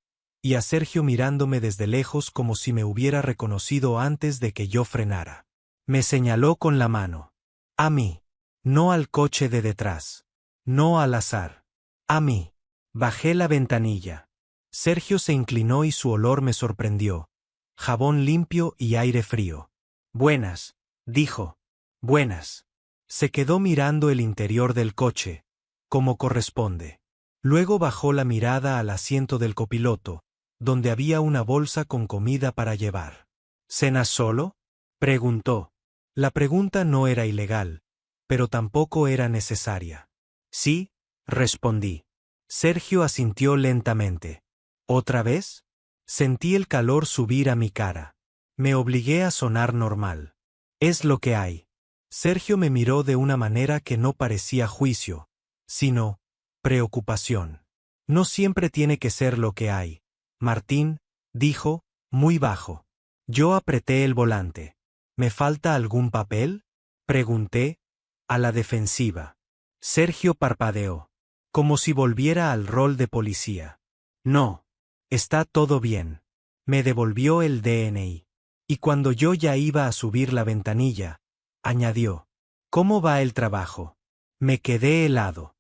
S1: y a Sergio mirándome desde lejos como si me hubiera reconocido antes de que yo frenara. Me señaló con la mano. A mí. No al coche de detrás. No al azar. A mí. Bajé la ventanilla. Sergio se inclinó y su olor me sorprendió. Jabón limpio y aire frío. Buenas, dijo. Buenas. Se quedó mirando el interior del coche, como corresponde. Luego bajó la mirada al asiento del copiloto, donde había una bolsa con comida para llevar. ¿Cenas solo? Preguntó. La pregunta no era ilegal, pero tampoco era necesaria. Sí, respondí. Sergio asintió lentamente. ¿Otra vez? Sentí el calor subir a mi cara. Me obligué a sonar normal. Es lo que hay. Sergio me miró de una manera que no parecía juicio, sino preocupación. No siempre tiene que ser lo que hay. Martín, dijo, muy bajo. Yo apreté el volante. ¿Me falta algún papel? Pregunté, a la defensiva. Sergio parpadeó. Como si volviera al rol de policía. No. Está todo bien. Me devolvió el DNI. Y cuando yo ya iba a subir la ventanilla, añadió: ¿Cómo va el trabajo? Me quedé helado.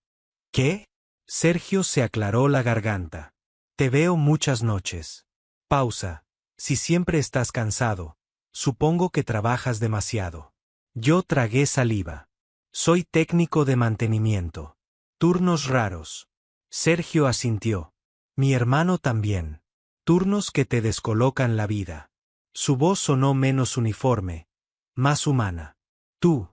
S1: ¿Qué? Sergio se aclaró la garganta. Te veo muchas noches. Pausa. Si siempre estás cansado, supongo que trabajas demasiado. Yo tragué saliva. Soy técnico de mantenimiento. Turnos raros. Sergio asintió. Mi hermano también. Turnos que te descolocan la vida. Su voz sonó menos uniforme, más humana. ¿Tú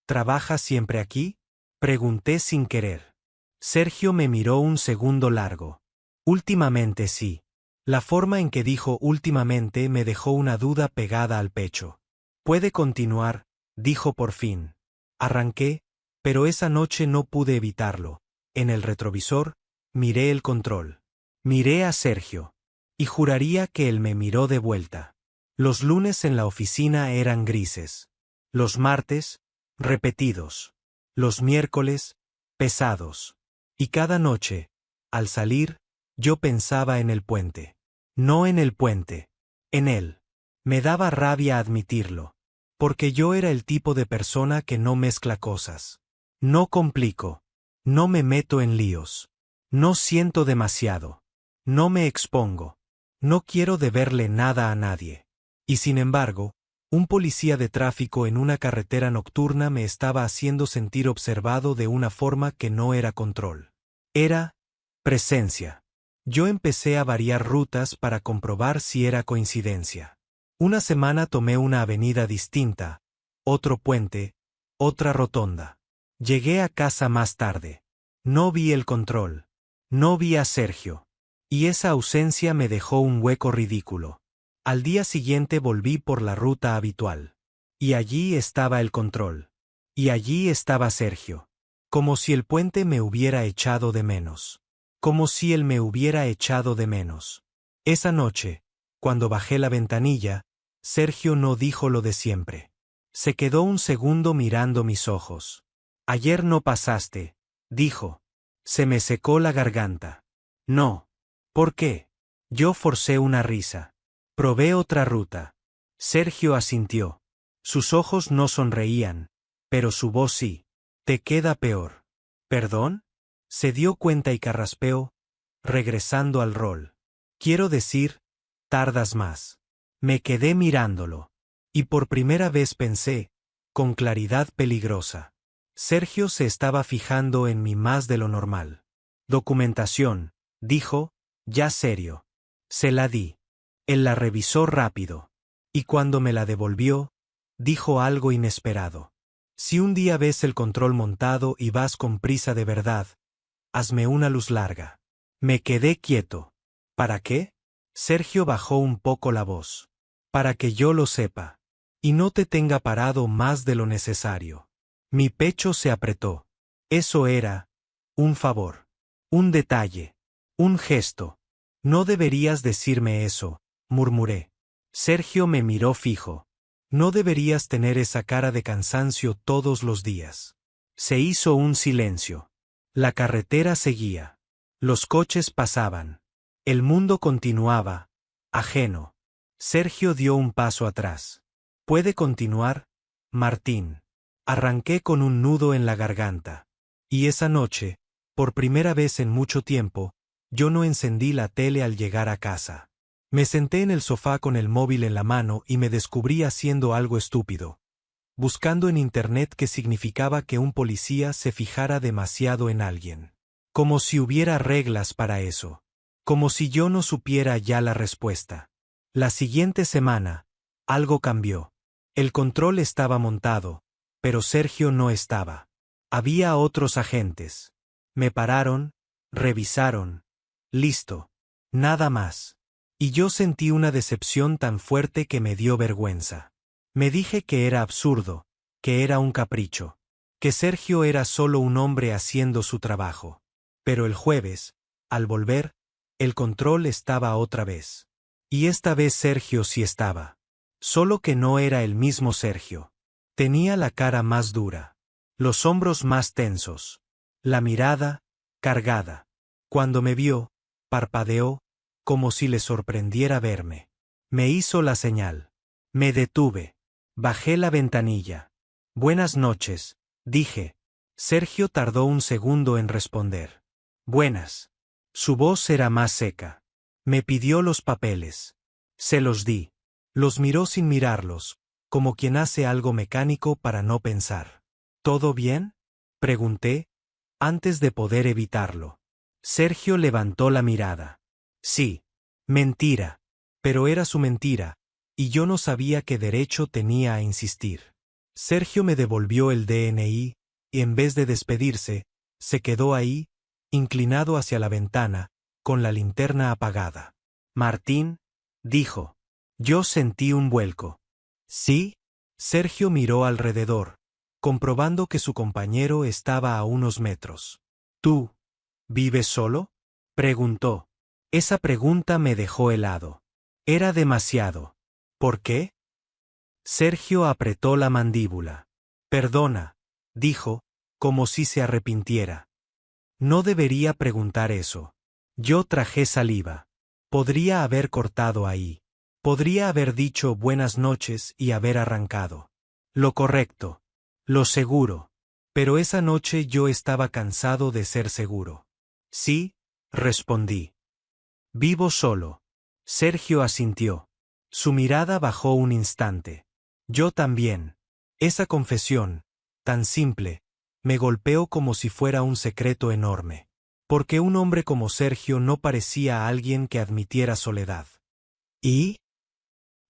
S1: trabajas siempre aquí? Pregunté sin querer. Sergio me miró un segundo largo. Últimamente sí. La forma en que dijo últimamente me dejó una duda pegada al pecho. Puede continuar, dijo por fin. Arranqué, pero esa noche no pude evitarlo. En el retrovisor, miré el control. Miré a Sergio. Y juraría que él me miró de vuelta. Los lunes en la oficina eran grises. Los martes, repetidos. Los miércoles, pesados. Y cada noche, al salir, yo pensaba en el puente. No en el puente. En él. Me daba rabia admitirlo. Porque yo era el tipo de persona que no mezcla cosas. No complico. No me meto en líos. No siento demasiado. No me expongo. No quiero deberle nada a nadie. Y sin embargo, un policía de tráfico en una carretera nocturna me estaba haciendo sentir observado de una forma que no era control. Era presencia. Yo empecé a variar rutas para comprobar si era coincidencia. Una semana tomé una avenida distinta, otro puente, otra rotonda. Llegué a casa más tarde. No vi el control. No vi a Sergio. Y esa ausencia me dejó un hueco ridículo. Al día siguiente volví por la ruta habitual. Y allí estaba el control. Y allí estaba Sergio. Como si el puente me hubiera echado de menos. Como si él me hubiera echado de menos. Esa noche, cuando bajé la ventanilla, Sergio no dijo lo de siempre. Se quedó un segundo mirando mis ojos. Ayer no pasaste, dijo. Se me secó la garganta. No. ¿Por qué? Yo forcé una risa. Probé otra ruta. Sergio asintió. Sus ojos no sonreían, pero su voz sí. Te queda peor. ¿Perdón? Se dio cuenta y carraspeó, regresando al rol. Quiero decir, tardas más. Me quedé mirándolo. Y por primera vez pensé, con claridad peligrosa. Sergio se estaba fijando en mí más de lo normal. Documentación, dijo, ya serio. Se la di. Él la revisó rápido. Y cuando me la devolvió, dijo algo inesperado. Si un día ves el control montado y vas con prisa de verdad, hazme una luz larga. Me quedé quieto. ¿Para qué? Sergio bajó un poco la voz. Para que yo lo sepa. Y no te tenga parado más de lo necesario. Mi pecho se apretó. Eso era un favor. Un detalle. Un gesto. No deberías decirme eso, murmuré. Sergio me miró fijo. No deberías tener esa cara de cansancio todos los días. Se hizo un silencio. La carretera seguía. Los coches pasaban. El mundo continuaba, ajeno. Sergio dio un paso atrás. ¿Puede continuar, Martín? Arranqué con un nudo en la garganta. Y esa noche, por primera vez en mucho tiempo, yo no encendí la tele al llegar a casa. Me senté en el sofá con el móvil en la mano y me descubrí haciendo algo estúpido. Buscando en internet qué significaba que un policía se fijara demasiado en alguien. Como si hubiera reglas para eso. Como si yo no supiera ya la respuesta. La siguiente semana, algo cambió. El control estaba montado, pero Sergio no estaba. Había otros agentes. Me pararon, revisaron. Listo. Nada más. Y yo sentí una decepción tan fuerte que me dio vergüenza. Me dije que era absurdo, que era un capricho, que Sergio era solo un hombre haciendo su trabajo. Pero el jueves, al volver, el control estaba otra vez. Y esta vez Sergio sí estaba. Solo que no era el mismo Sergio. Tenía la cara más dura, los hombros más tensos, la mirada cargada. Cuando me vio, parpadeó, como si le sorprendiera verme. Me hizo la señal. Me detuve. Bajé la ventanilla. Buenas noches, dije. Sergio tardó un segundo en responder. Buenas. Su voz era más seca. Me pidió los papeles. Se los di. Los miró sin mirarlos, como quien hace algo mecánico para no pensar. ¿Todo bien?, pregunté, antes de poder evitarlo. Sergio levantó la mirada. Sí. Mentira. Pero era su mentira, y yo no sabía qué derecho tenía a insistir. Sergio me devolvió el DNI, y en vez de despedirse, se quedó ahí, inclinado hacia la ventana, con la linterna apagada. Martín, dijo. Yo sentí un vuelco. ¿Sí? Sergio miró alrededor, comprobando que su compañero estaba a unos metros. ¿Tú vives solo?, preguntó. Esa pregunta me dejó helado. Era demasiado. ¿Por qué? Sergio apretó la mandíbula. Perdona, dijo, como si se arrepintiera. No debería preguntar eso. Yo tragué saliva. Podría haber cortado ahí. Podría haber dicho buenas noches y haber arrancado. Lo correcto. Lo seguro. Pero esa noche yo estaba cansado de ser seguro. Sí, respondí. Vivo solo. Sergio asintió. Su mirada bajó un instante. Yo también. Esa confesión, tan simple, me golpeó como si fuera un secreto enorme. Porque un hombre como Sergio no parecía a alguien que admitiera soledad. ¿Y?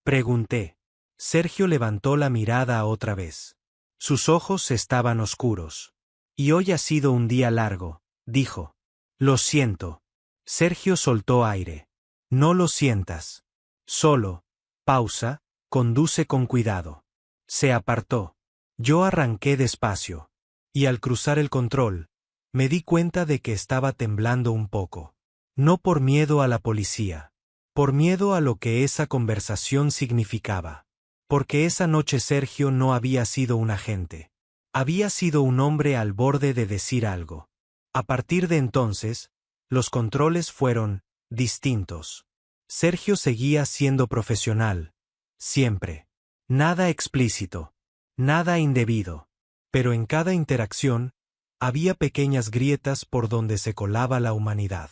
S1: Pregunté. Sergio levantó la mirada otra vez. Sus ojos estaban oscuros. Y hoy ha sido un día largo, dijo. Lo siento. Sergio soltó aire. No lo sientas. Solo, pausa, conduce con cuidado. Se apartó. Yo arranqué despacio. Y al cruzar el control, me di cuenta de que estaba temblando un poco. No por miedo a la policía. Por miedo a lo que esa conversación significaba. Porque esa noche Sergio no había sido un agente. Había sido un hombre al borde de decir algo. A partir de entonces, los controles fueron distintos. Sergio seguía siendo profesional. Siempre. Nada explícito. Nada indebido. Pero en cada interacción, había pequeñas grietas por donde se colaba la humanidad.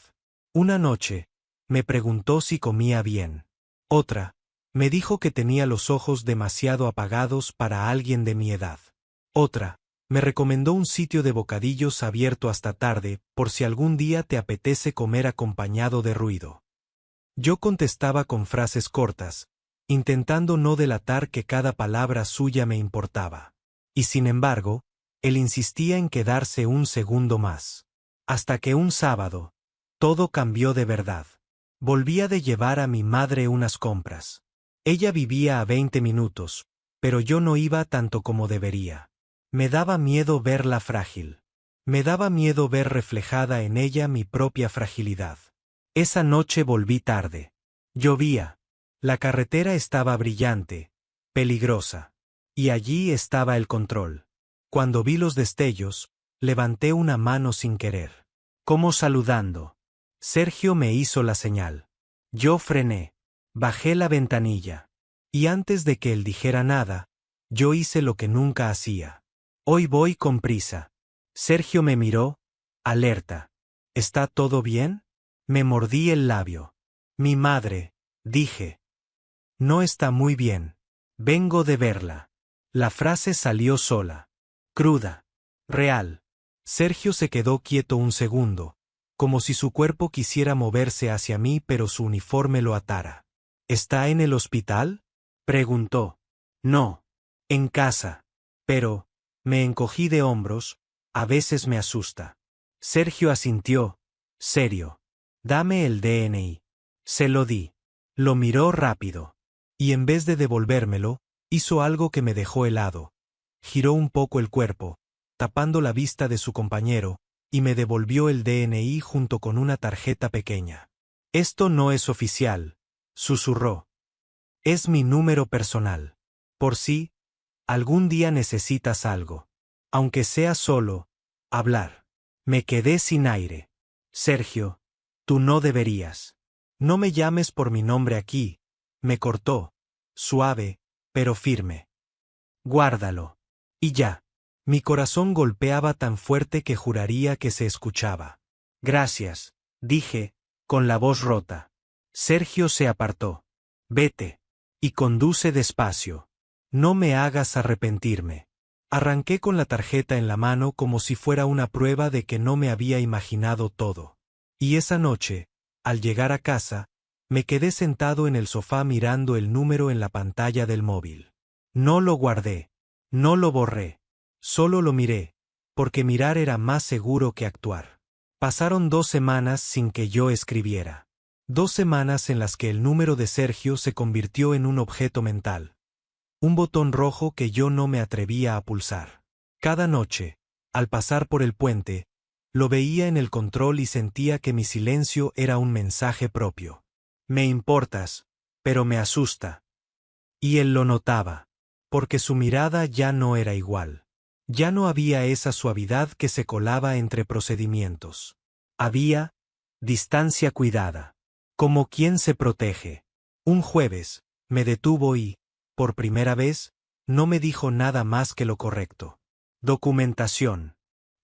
S1: Una noche, me preguntó si comía bien. Otra, me dijo que tenía los ojos demasiado apagados para alguien de mi edad. Otra, me recomendó un sitio de bocadillos abierto hasta tarde, por si algún día te apetece comer acompañado de ruido. Yo contestaba con frases cortas, intentando no delatar que cada palabra suya me importaba. Y sin embargo, él insistía en quedarse un segundo más. Hasta que un sábado, todo cambió de verdad. Volvía de llevar a mi madre unas compras. Ella vivía a 20 minutos, pero yo no iba tanto como debería. Me daba miedo verla frágil. Me daba miedo ver reflejada en ella mi propia fragilidad. Esa noche volví tarde. Llovía. La carretera estaba brillante, peligrosa. Y allí estaba el control. Cuando vi los destellos, levanté una mano sin querer. Como saludando. Sergio me hizo la señal. Yo frené. Bajé la ventanilla. Y antes de que él dijera nada, yo hice lo que nunca hacía. Hoy voy con prisa. Sergio me miró, alerta. ¿Está todo bien? Me mordí el labio. Mi madre, dije. No está muy bien. Vengo de verla. La frase salió sola. Cruda. Real. Sergio se quedó quieto un segundo, como si su cuerpo quisiera moverse hacia mí pero su uniforme lo atara. ¿Está en el hospital?, preguntó. No. En casa. Pero, me encogí de hombros, a veces me asusta. Sergio asintió, serio. Dame el DNI. Se lo di. Lo miró rápido. Y en vez de devolvérmelo, hizo algo que me dejó helado. Giró un poco el cuerpo, tapando la vista de su compañero, y me devolvió el DNI junto con una tarjeta pequeña. Esto no es oficial, susurró. Es mi número personal. Por si algún día necesitas algo. Aunque sea solo hablar. Me quedé sin aire. Sergio, tú no deberías. No me llames por mi nombre aquí, me cortó, suave, pero firme. Guárdalo. Y ya. Mi corazón golpeaba tan fuerte que juraría que se escuchaba. Gracias, dije, con la voz rota. Sergio se apartó. Vete. Y conduce despacio. No me hagas arrepentirme. Arranqué con la tarjeta en la mano como si fuera una prueba de que no me había imaginado todo. Y esa noche, al llegar a casa, me quedé sentado en el sofá mirando el número en la pantalla del móvil. No lo guardé. No lo borré. Solo lo miré, porque mirar era más seguro que actuar. Pasaron 2 semanas sin que yo escribiera. 2 semanas en las que el número de Sergio se convirtió en un objeto mental. Un botón rojo que yo no me atrevía a pulsar. Cada noche, al pasar por el puente, lo veía en el control y sentía que mi silencio era un mensaje propio. Me importas, pero me asusta. Y él lo notaba, porque su mirada ya no era igual. Ya no había esa suavidad que se colaba entre procedimientos. Había distancia cuidada, como quien se protege. Un jueves, me detuvo y, por primera vez, no me dijo nada más que lo correcto. Documentación.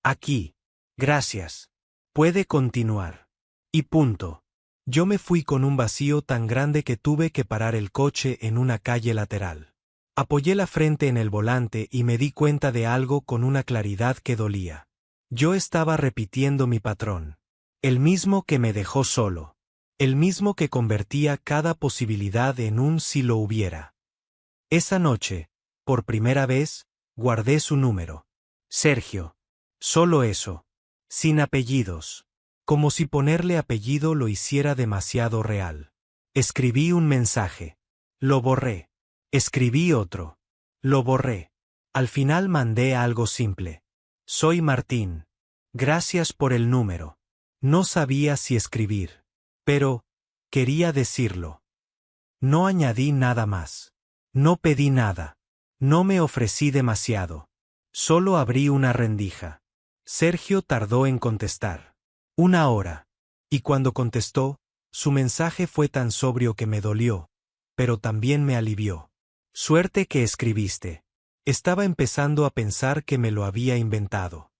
S1: Aquí. Gracias. Puede continuar. Y punto. Yo me fui con un vacío tan grande que tuve que parar el coche en una calle lateral. Apoyé la frente en el volante y me di cuenta de algo con una claridad que dolía. Yo estaba repitiendo mi patrón. El mismo que me dejó solo. El mismo que convertía cada posibilidad en un si lo hubiera. Esa noche, por primera vez, guardé su número. Sergio. Solo eso. Sin apellidos. Como si ponerle apellido lo hiciera demasiado real. Escribí un mensaje. Lo borré. Escribí otro. Lo borré. Al final mandé algo simple. Soy Martín. Gracias por el número. No sabía si escribir. Pero, quería decirlo. No añadí nada más. No pedí nada. No me ofrecí demasiado. Solo abrí una rendija. Sergio tardó en contestar. 1 hora. Y cuando contestó, su mensaje fue tan sobrio que me dolió, pero también me alivió. Suerte que escribiste. Estaba empezando a pensar que me lo había inventado.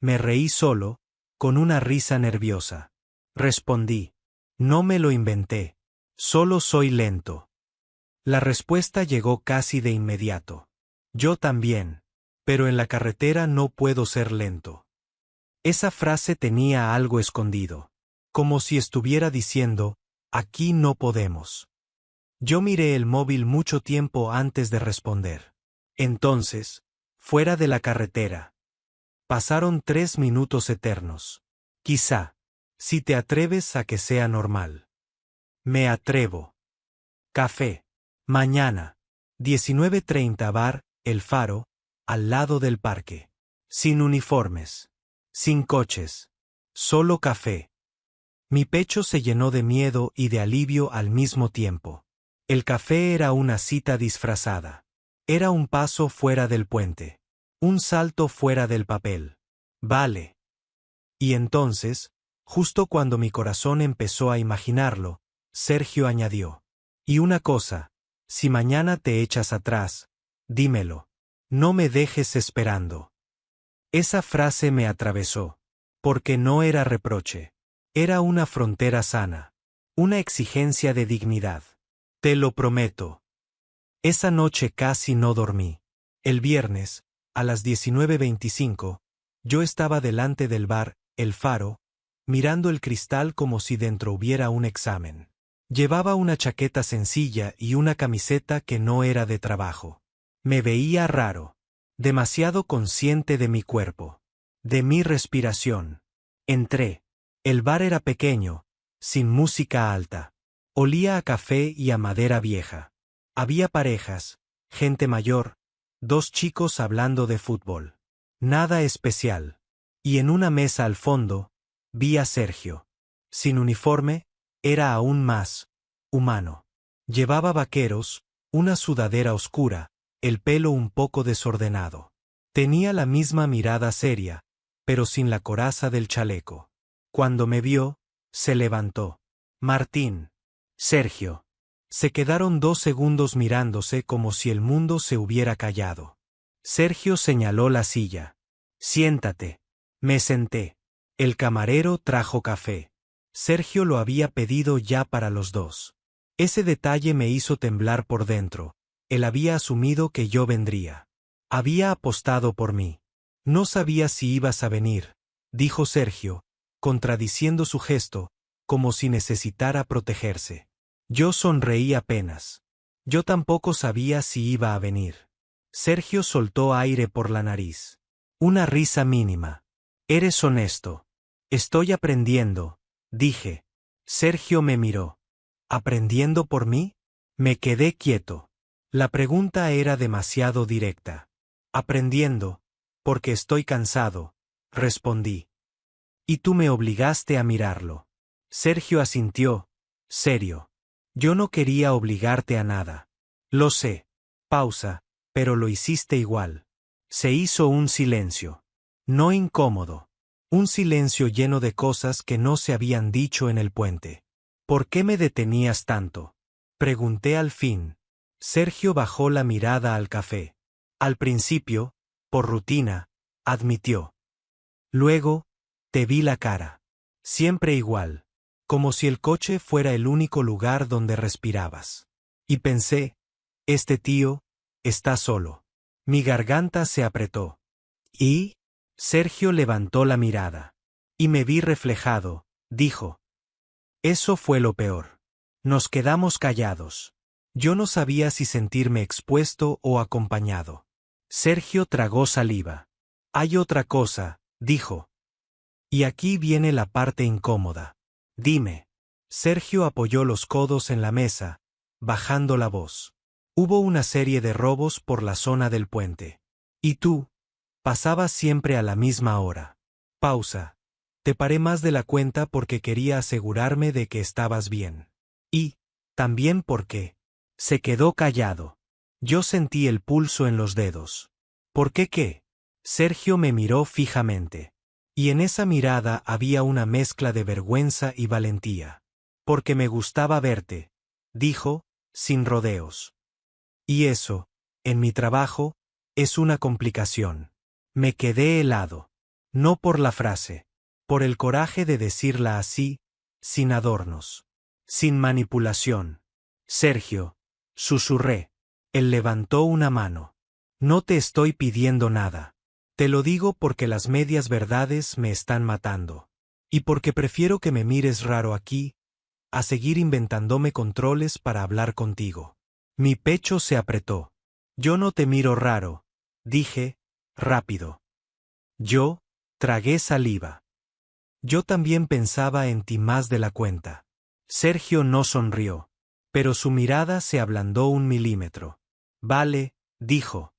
S1: Me reí solo, con una risa nerviosa. Respondí. No me lo inventé. Solo soy lento. La respuesta llegó casi de inmediato. Yo también. Pero en la carretera no puedo ser lento. Esa frase tenía algo escondido. Como si estuviera diciendo, aquí no podemos. Yo miré el móvil mucho tiempo antes de responder. Entonces, fuera de la carretera. Pasaron 3 minutos eternos. Quizá, si te atreves a que sea normal. Me atrevo. Café. Mañana. 19:30 bar, El Faro, al lado del parque. Sin uniformes. Sin coches. Solo café. Mi pecho se llenó de miedo y de alivio al mismo tiempo. El café era una cita disfrazada. Era un paso fuera del puente. Un salto fuera del papel. Vale. Y entonces, justo cuando mi corazón empezó a imaginarlo, Sergio añadió. Y una cosa, si mañana te echas atrás, dímelo. No me dejes esperando. Esa frase me atravesó. Porque no era reproche. Era una frontera sana. Una exigencia de dignidad. Te lo prometo. Esa noche casi no dormí. El viernes, a las 19:25, yo estaba delante del bar, El Faro, mirando el cristal como si dentro hubiera un examen. Llevaba una chaqueta sencilla y una camiseta que no era de trabajo. Me veía raro, demasiado consciente de mi cuerpo, de mi respiración. Entré. El bar era pequeño, sin música alta. Olía a café y a madera vieja. Había parejas, gente mayor, 2 chicos hablando de fútbol. Nada especial. Y en una mesa al fondo, vi a Sergio. Sin uniforme, era aún más humano. Llevaba vaqueros, una sudadera oscura, el pelo un poco desordenado. Tenía la misma mirada seria, pero sin la coraza del chaleco. Cuando me vio, se levantó. Martín. Sergio. Se quedaron 2 segundos mirándose como si el mundo se hubiera callado. Sergio señaló la silla. Siéntate. Me senté. El camarero trajo café. Sergio lo había pedido ya para los dos. Ese detalle me hizo temblar por dentro. Él había asumido que yo vendría. Había apostado por mí. No sabía si ibas a venir, dijo Sergio, contradiciendo su gesto, como si necesitara protegerse. Yo sonreí apenas. Yo tampoco sabía si iba a venir. Sergio soltó aire por la nariz. Una risa mínima. Eres honesto. Estoy aprendiendo, dije. Sergio me miró. ¿Aprendiendo por mí? Me quedé quieto. La pregunta era demasiado directa. Aprendiendo, porque estoy cansado, respondí. Y tú me obligaste a mirarlo. Sergio asintió, serio. Yo no quería obligarte a nada. Lo sé. Pausa, pero lo hiciste igual. Se hizo un silencio. No incómodo. Un silencio lleno de cosas que no se habían dicho en el puente. ¿Por qué me detenías tanto? Pregunté al fin. Sergio bajó la mirada al café. Al principio, por rutina, admitió. Luego, te vi la cara. Siempre igual. Como si el coche fuera el único lugar donde respirabas. Y pensé, este tío, está solo. Mi garganta se apretó. ¿Y? Sergio levantó la mirada. Y me vi reflejado, dijo. Eso fue lo peor. Nos quedamos callados. Yo no sabía si sentirme expuesto o acompañado. Sergio tragó saliva. Hay otra cosa, dijo. Y aquí viene la parte incómoda. Dime. Sergio apoyó los codos en la mesa, bajando la voz. Hubo una serie de robos por la zona del puente. ¿Y tú? Pasabas siempre a la misma hora. Pausa. Te paré más de la cuenta porque quería asegurarme de que estabas bien. Y, también porque... Se quedó callado. Yo sentí el pulso en los dedos. ¿Por qué qué? Sergio me miró fijamente. Y en esa mirada había una mezcla de vergüenza y valentía. Porque me gustaba verte, dijo, sin rodeos. Y eso, en mi trabajo, es una complicación. Me quedé helado. No por la frase. Por el coraje de decirla así, sin adornos. Sin manipulación. Sergio, susurré. Él levantó una mano. No te estoy pidiendo nada. Te lo digo porque las medias verdades me están matando. Y porque prefiero que me mires raro aquí, a seguir inventándome controles para hablar contigo. Mi pecho se apretó. Yo no te miro raro, dije, rápido. Yo, tragué saliva. Yo también pensaba en ti más de la cuenta. Sergio no sonrió, pero su mirada se ablandó 1 milímetro. Vale, dijo.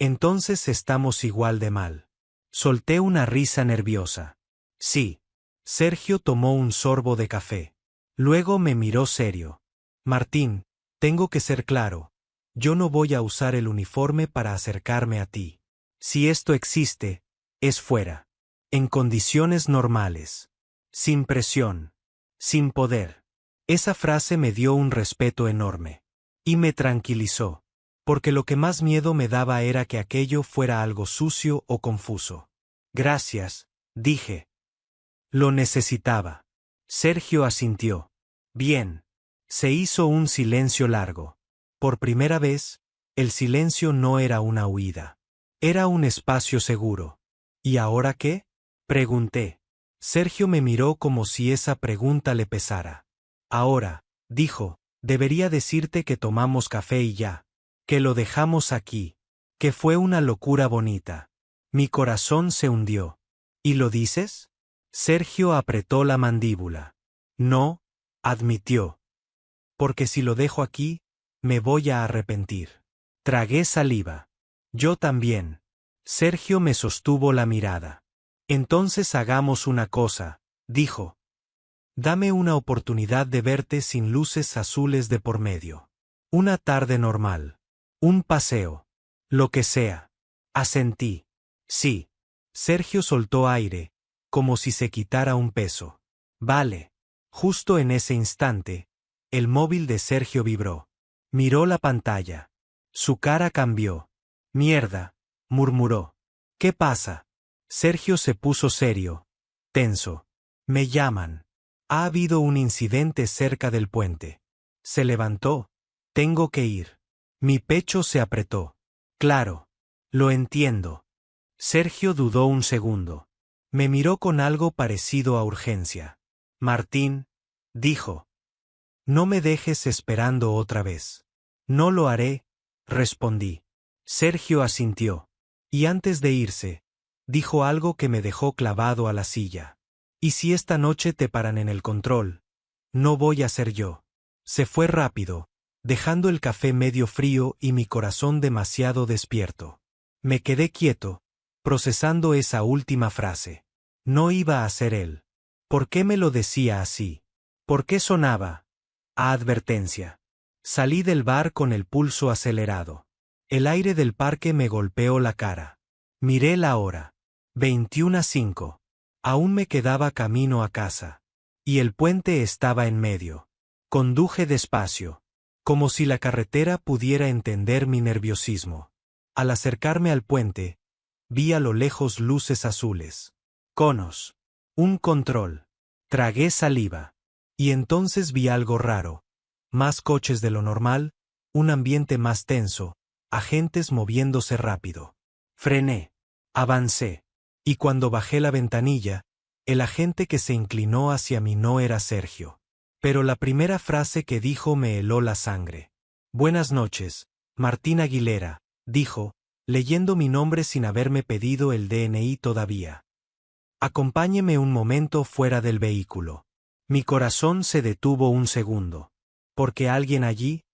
S1: Entonces estamos igual de mal. Solté una risa nerviosa. Sí. Sergio tomó un sorbo de café. Luego me miró serio. Martín, tengo que ser claro. Yo no voy a usar el uniforme para acercarme a ti. Si esto existe, es fuera. En condiciones normales. Sin presión. Sin poder. Esa frase me dio un respeto enorme. Y me tranquilizó. Porque lo que más miedo me daba era que aquello fuera algo sucio o confuso. Gracias, dije. Lo necesitaba. Sergio asintió. Bien. Se hizo un silencio largo. Por primera vez, el silencio no era una huida. Era un espacio seguro. ¿Y ahora qué? Pregunté. Sergio me miró como si esa pregunta le pesara. Ahora, dijo, debería decirte que tomamos café y ya. Que lo dejamos aquí. Que fue una locura bonita. Mi corazón se hundió. ¿Y lo dices? Sergio apretó la mandíbula. No, admitió. Porque si lo dejo aquí, me voy a arrepentir. Tragué saliva. Yo también. Sergio me sostuvo la mirada. Entonces hagamos una cosa, dijo. Dame una oportunidad de verte sin luces azules de por medio. Una tarde normal. Un paseo. Lo que sea. Asentí. Sí. Sergio soltó aire, como si se quitara un peso. Vale. Justo en ese instante, el móvil de Sergio vibró. Miró la pantalla. Su cara cambió. Mierda, murmuró. ¿Qué pasa? Sergio se puso serio, tenso. Me llaman. Ha habido un incidente cerca del puente. Se levantó. Tengo que ir. Mi pecho se apretó. Claro. Lo entiendo. Sergio dudó un segundo. Me miró con algo parecido a urgencia. Martín, dijo. No me dejes esperando otra vez. No lo haré, respondí. Sergio asintió. Y antes de irse, dijo algo que me dejó clavado a la silla. ¿Y si esta noche te paran en el control? No voy a ser yo. Se fue rápido, dejando el café medio frío y mi corazón demasiado despierto. Me quedé quieto, procesando esa última frase. No iba a ser él. ¿Por qué me lo decía así? ¿Por qué sonaba a advertencia? Salí del bar con el pulso acelerado. El aire del parque me golpeó la cara. Miré la hora. 21:05. Aún me quedaba camino a casa. Y el puente estaba en medio. Conduje despacio, como si la carretera pudiera entender mi nerviosismo. Al acercarme al puente, vi a lo lejos luces azules. Conos. Un control. Tragué saliva. Y entonces vi algo raro. Más coches de lo normal, un ambiente más tenso, agentes moviéndose rápido. Frené. Avancé. Y cuando bajé la ventanilla, el agente que se inclinó hacia mí no era Sergio. Pero la primera frase que dijo me heló la sangre. Buenas noches, Martín Aguilera, dijo, leyendo mi nombre sin haberme pedido el DNI todavía. Acompáñeme un momento fuera del vehículo. Mi corazón se detuvo un segundo. Porque alguien allí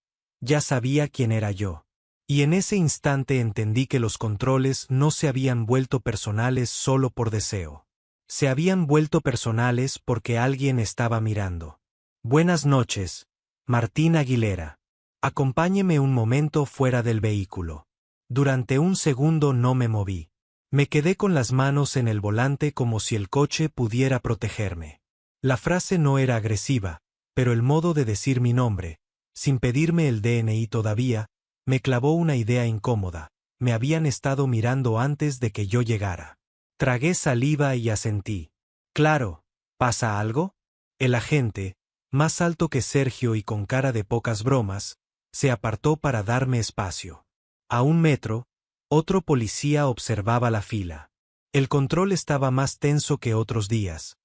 S1: ya sabía quién era yo. Y en ese instante entendí que los controles no se habían vuelto personales solo por deseo. Se habían vuelto personales porque alguien estaba mirando. Buenas noches, Martín Aguilera. Acompáñeme un momento fuera del vehículo. Durante un segundo no me moví. Me quedé con las manos en el volante como si el coche pudiera protegerme. La frase no era agresiva, pero el modo de decir mi nombre, sin pedirme el DNI todavía, me clavó una idea incómoda. Me habían estado mirando antes de que yo llegara. Tragué saliva y asentí. Claro, ¿pasa algo? El agente, más alto que Sergio y con cara de pocas bromas, se apartó para darme espacio. A 1 metro, otro policía observaba la fila. El control estaba más tenso que otros días.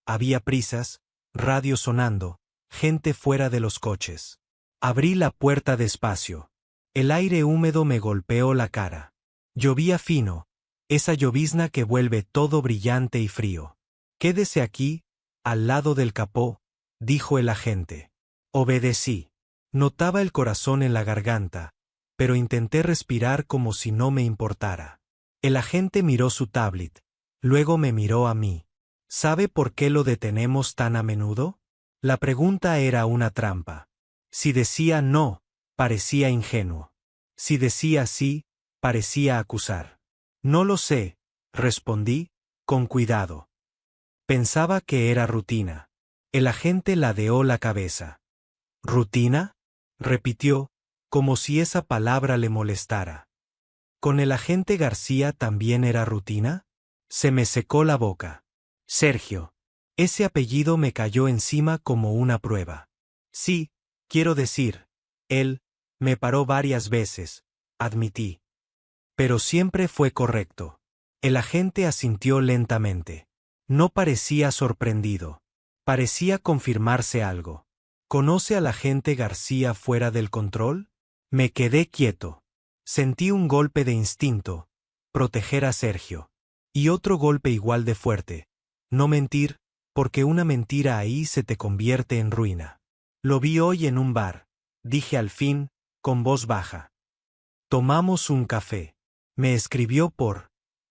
S1: Había prisas, radio sonando, gente fuera de los coches. Abrí la puerta despacio. El aire húmedo me golpeó la cara. Llovía fino, esa llovizna que vuelve todo brillante y frío. Quédese aquí, al lado del capó, dijo el agente. Obedecí. Notaba el corazón en la garganta, pero intenté respirar como si no me importara. El agente miró su tablet, luego me miró a mí. ¿Sabe por qué lo detenemos tan a menudo? La pregunta era una trampa. Si decía no, parecía ingenuo. Si decía sí, parecía acusar. No lo sé, respondí, con cuidado. Pensaba que era rutina. El agente ladeó la cabeza. ¿Rutina?, repitió, como si esa palabra le molestara. ¿Con el agente García también era rutina? Se me secó la boca. Sergio. Ese apellido me cayó encima como una prueba. Sí, quiero decir, él me paró varias veces, admití. Pero siempre fue correcto. El agente asintió lentamente. No parecía sorprendido. Parecía confirmarse algo. ¿Conoce al agente García fuera del control? Me quedé quieto. Sentí un golpe de instinto, proteger a Sergio. Y otro golpe igual de fuerte. No mentir, porque una mentira ahí se te convierte en ruina. Lo vi hoy en un bar, dije al fin, con voz baja. Tomamos un café. Me escribió por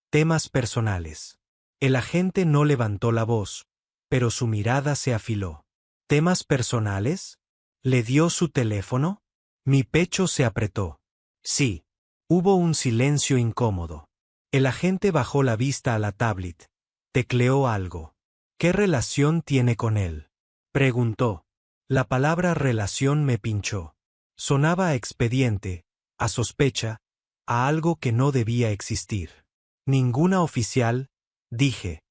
S1: temas personales. El agente no levantó la voz, pero su mirada se afiló. ¿Temas personales? ¿Le dio su teléfono? Mi pecho se apretó. Sí. Hubo un silencio incómodo. El agente bajó la vista a la tablet. Tecleó algo. ¿Qué relación tiene con él? Preguntó. La palabra relación me pinchó. Sonaba a expediente, a sospecha, a algo que no debía existir. Ninguna oficial, dije.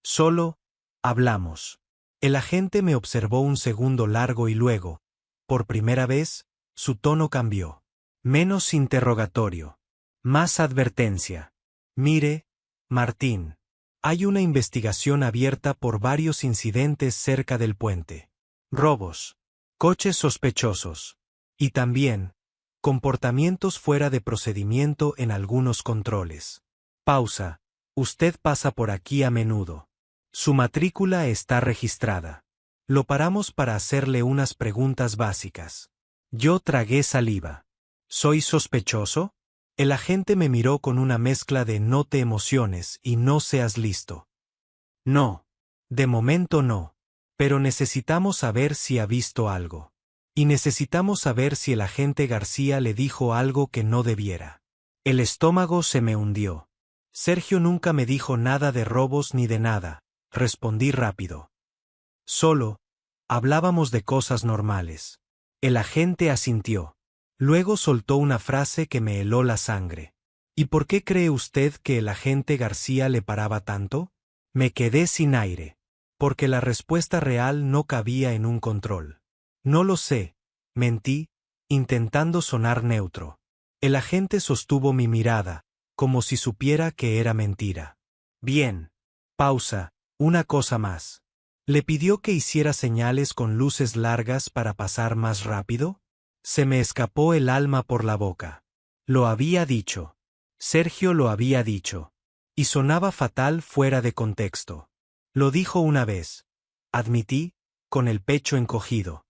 S1: Solo, hablamos. El agente me observó un segundo largo y luego, por primera vez, su tono cambió. Menos interrogatorio. Más advertencia. Mire, Martín. Hay una investigación abierta por varios incidentes cerca del puente. Robos. Coches sospechosos. Y también, comportamientos fuera de procedimiento en algunos controles. Pausa. Usted pasa por aquí a menudo. Su matrícula está registrada. Lo paramos para hacerle unas preguntas básicas. Yo tragué saliva. ¿Soy sospechoso? El agente me miró con una mezcla de no te emociones y no seas listo. No. De momento no. Pero necesitamos saber si ha visto algo. Y necesitamos saber si el agente García le dijo algo que no debiera. El estómago se me hundió. Sergio nunca me dijo nada de robos ni de nada, respondí rápido. Solo, hablábamos de cosas normales. El agente asintió. Luego soltó una frase que me heló la sangre. ¿Y por qué cree usted que el agente García le paraba tanto? Me quedé sin aire. Porque la respuesta real no cabía en un control. No lo sé, mentí, intentando sonar neutro. El agente sostuvo mi mirada, como si supiera que era mentira. Bien. Pausa, una cosa más. ¿Le pidió que hiciera señales con luces largas para pasar más rápido? Se me escapó el alma por la boca. Lo había dicho. Sergio lo había dicho. Y sonaba fatal fuera de contexto. Lo dijo una vez. Admití, con el pecho encogido.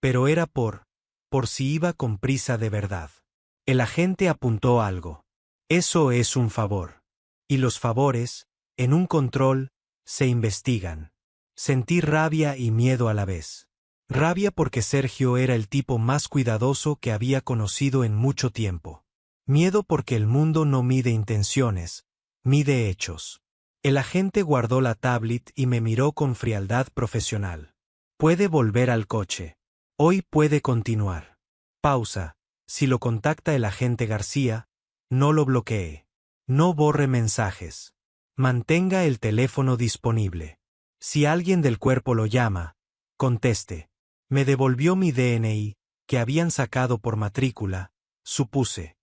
S1: Pero era por si iba con prisa de verdad. El agente apuntó algo. Eso es un favor. Y los favores, en un control, se investigan. Sentí rabia y miedo a la vez. Rabia porque Sergio era el tipo más cuidadoso que había conocido en mucho tiempo. Miedo porque el mundo no mide intenciones, mide hechos. El agente guardó la tablet y me miró con frialdad profesional. Puede volver al coche. Hoy puede continuar. Pausa. Si lo contacta el agente García, no lo bloquee. No borre mensajes. Mantenga el teléfono disponible. Si alguien del cuerpo lo llama, conteste. Me devolvió mi DNI, que habían sacado por matrícula, supuse.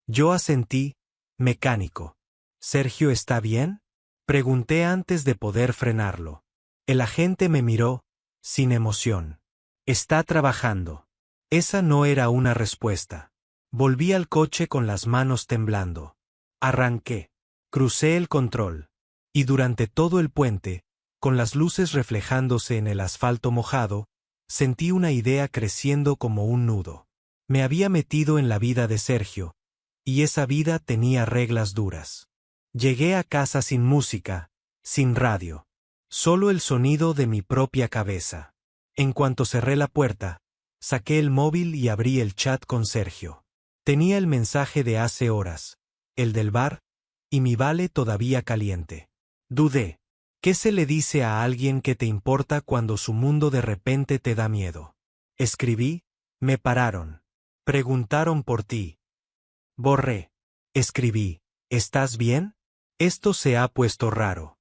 S1: Yo asentí, mecánico. ¿Sergio está bien? Pregunté antes de poder frenarlo. El agente me miró, sin emoción. Está trabajando. Esa no era una respuesta. Volví al coche con las manos temblando. Arranqué. Crucé el control. Y durante todo el puente, con las luces reflejándose en el asfalto mojado, sentí una idea creciendo como un nudo. Me había metido en la vida de Sergio, y esa vida tenía reglas duras. Llegué a casa sin música, sin radio. Solo el sonido de mi propia cabeza. En cuanto cerré la puerta, saqué el móvil y abrí el chat con Sergio. Tenía el mensaje de hace horas, el del bar, y mi vale todavía caliente. Dudé. ¿Qué se le dice a alguien que te importa cuando su mundo de repente te da miedo? Escribí, me pararon. Preguntaron por ti. Borré. Escribí, ¿estás bien? Esto se ha puesto raro.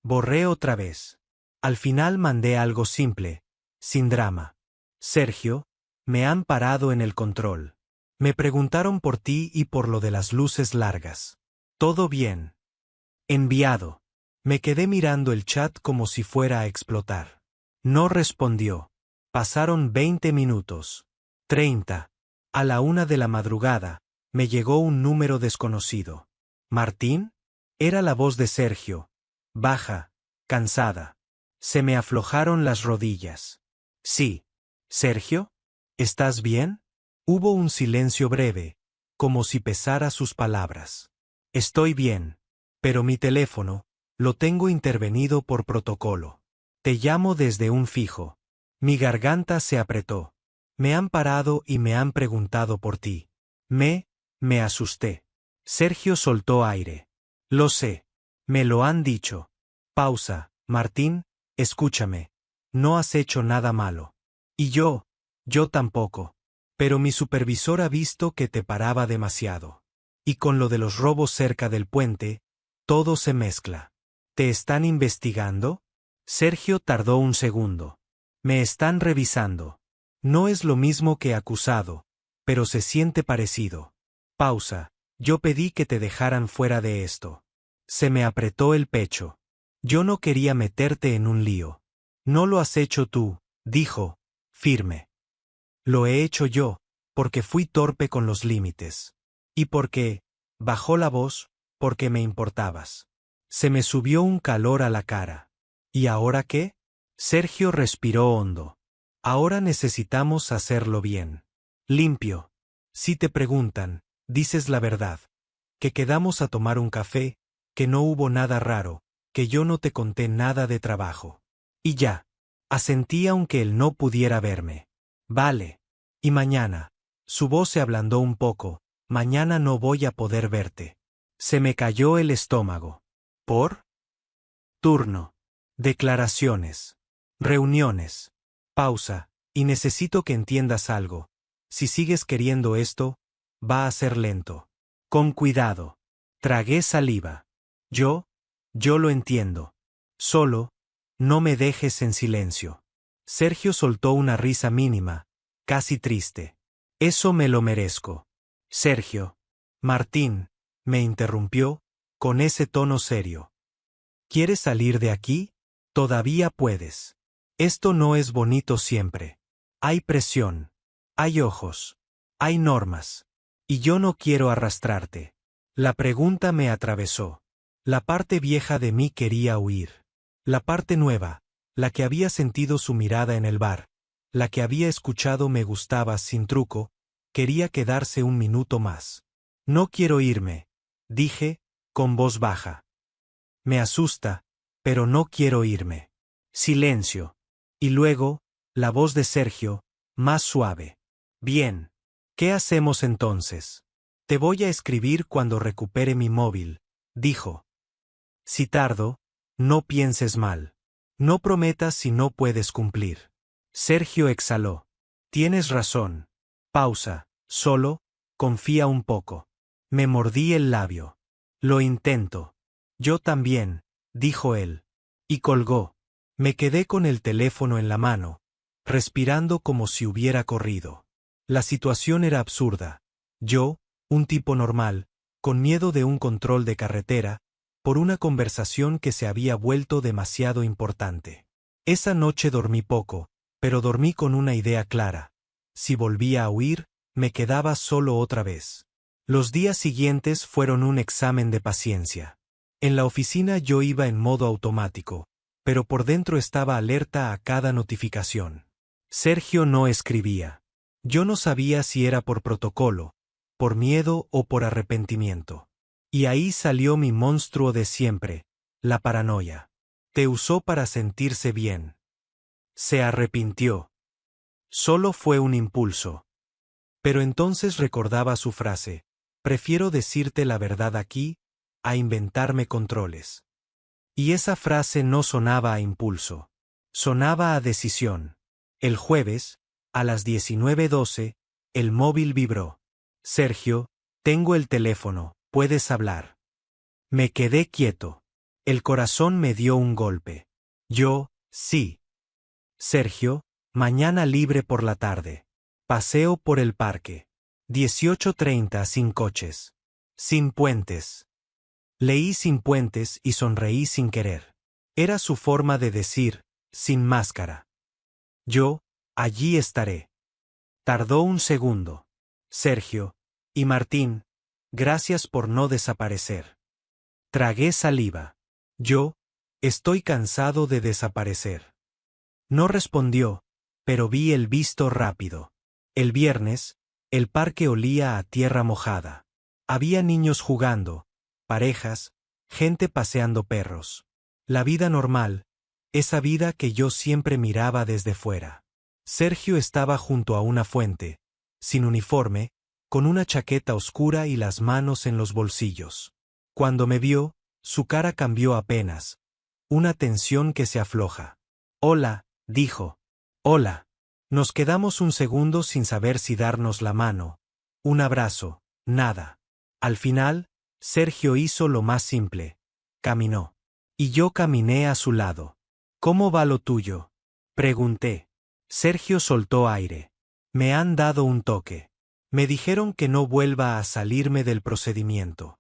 S1: Borré otra vez. Al final mandé algo simple, sin drama. Sergio, me han parado en el control. Me preguntaron por ti y por lo de las luces largas. ¿Todo bien? Enviado. Me quedé mirando el chat como si fuera a explotar. No respondió. Pasaron 20 minutos. 30. A la 1 de la madrugada, me llegó un número desconocido. ¿Martín? Era la voz de Sergio. Baja, cansada. Se me aflojaron las rodillas. Sí. ¿Sergio? ¿Estás bien? Hubo un silencio breve, como si pesara sus palabras. Estoy bien, pero mi teléfono, lo tengo intervenido por protocolo. Te llamo desde un fijo. Mi garganta se apretó. Me han parado y me han preguntado por ti. Me asusté. Sergio soltó aire. Lo sé. Me lo han dicho. Pausa, Martín, escúchame. No has hecho nada malo. Y yo tampoco. Pero mi supervisor ha visto que te paraba demasiado. Y con lo de los robos cerca del puente, todo se mezcla. ¿Te están investigando? Sergio tardó un segundo. Me están revisando. No es lo mismo que acusado, pero se siente parecido. Pausa. Yo pedí que te dejaran fuera de esto. Se me apretó el pecho. Yo no quería meterte en un lío. No lo has hecho tú, dijo, firme. Lo he hecho yo, porque fui torpe con los límites. Y porque, bajó la voz, porque me importabas. Se me subió un calor a la cara. ¿Y ahora qué? Sergio respiró hondo. Ahora necesitamos hacerlo bien. Limpio. Si te preguntan, dices la verdad. Que quedamos a tomar un café, que no hubo nada raro, que yo no te conté nada de trabajo. Y ya. Asentí aunque él no pudiera verme. Vale. Y mañana. Su voz se ablandó un poco. Mañana no voy a poder verte. Se me cayó el estómago. ¿Por? Turno. Declaraciones. Reuniones. Pausa. Y necesito que entiendas algo. Si sigues queriendo esto, va a ser lento. Con cuidado. Tragué saliva. Yo lo entiendo. Solo, no me dejes en silencio. Sergio soltó una risa mínima, casi triste. Eso me lo merezco. Sergio. Martín, me interrumpió, con ese tono serio. ¿Quieres salir de aquí? Todavía puedes. Esto no es bonito siempre. Hay presión. Hay ojos. Hay normas. Y yo no quiero arrastrarte. La pregunta me atravesó. La parte vieja de mí quería huir. La parte nueva, la que había sentido su mirada en el bar, la que había escuchado me gustabas sin truco, quería quedarse un minuto más. No quiero irme, dije, con voz baja. Me asusta, pero no quiero irme. Silencio. Y luego, la voz de Sergio, más suave. Bien. ¿Qué hacemos entonces? Te voy a escribir cuando recupere mi móvil, dijo. Si tardo, no pienses mal. No prometas si no puedes cumplir. Sergio exhaló. Tienes razón. Pausa. Solo, confía un poco. Me mordí el labio. Lo intento. Yo también, dijo él. Y colgó. Me quedé con el teléfono en la mano, respirando como si hubiera corrido. La situación era absurda. Yo, un tipo normal, con miedo de un control de carretera, por una conversación que se había vuelto demasiado importante. Esa noche dormí poco, pero dormí con una idea clara. Si volvía a huir, me quedaba solo otra vez. Los días siguientes fueron un examen de paciencia. En la oficina yo iba en modo automático, pero por dentro estaba alerta a cada notificación. Sergio no escribía. Yo no sabía si era por protocolo, por miedo o por arrepentimiento. Y ahí salió mi monstruo de siempre, la paranoia. Te usó para sentirse bien. Se arrepintió. Solo fue un impulso. Pero entonces recordaba su frase, prefiero decirte la verdad aquí, a inventarme controles. Y esa frase no sonaba a impulso. Sonaba a decisión. El jueves, a las 19:12, el móvil vibró. Sergio, tengo el teléfono, puedes hablar. Me quedé quieto. El corazón me dio un golpe. Sí. Sergio, mañana libre por la tarde. Paseo por el parque. 18:30 sin coches. Sin puentes. Leí sin puentes y sonreí sin querer. Era su forma de decir, sin máscara. Allí estaré. Tardó un segundo. Sergio, y Martín, gracias por no desaparecer. Tragué saliva. Estoy cansado de desaparecer. No respondió, pero vi el visto rápido. El viernes, el parque olía a tierra mojada. Había niños jugando, parejas, gente paseando perros. La vida normal, esa vida que yo siempre miraba desde fuera. Sergio estaba junto a una fuente, sin uniforme, con una chaqueta oscura y las manos en los bolsillos. Cuando me vio, Su cara cambió apenas. Una tensión que se afloja. Hola, dijo. Hola. Nos quedamos un segundo sin saber si darnos la mano. Un abrazo, nada. Al final, Sergio hizo lo más simple. Caminó. Y yo caminé a su lado. ¿Cómo va lo tuyo? Pregunté. Sergio soltó aire. Me han dado un toque. Me dijeron que no vuelva a salirme del procedimiento.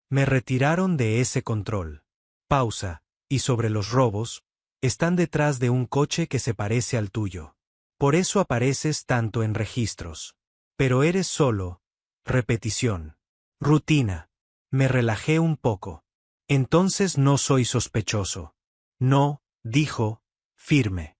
S1: Me retiraron de ese control. Pausa. Y sobre los robos, están detrás de un coche que se parece al tuyo. Por eso apareces tanto en registros. Pero eres solo. Repetición. Rutina. Me relajé un poco. Entonces no soy sospechoso. No, dijo, firme.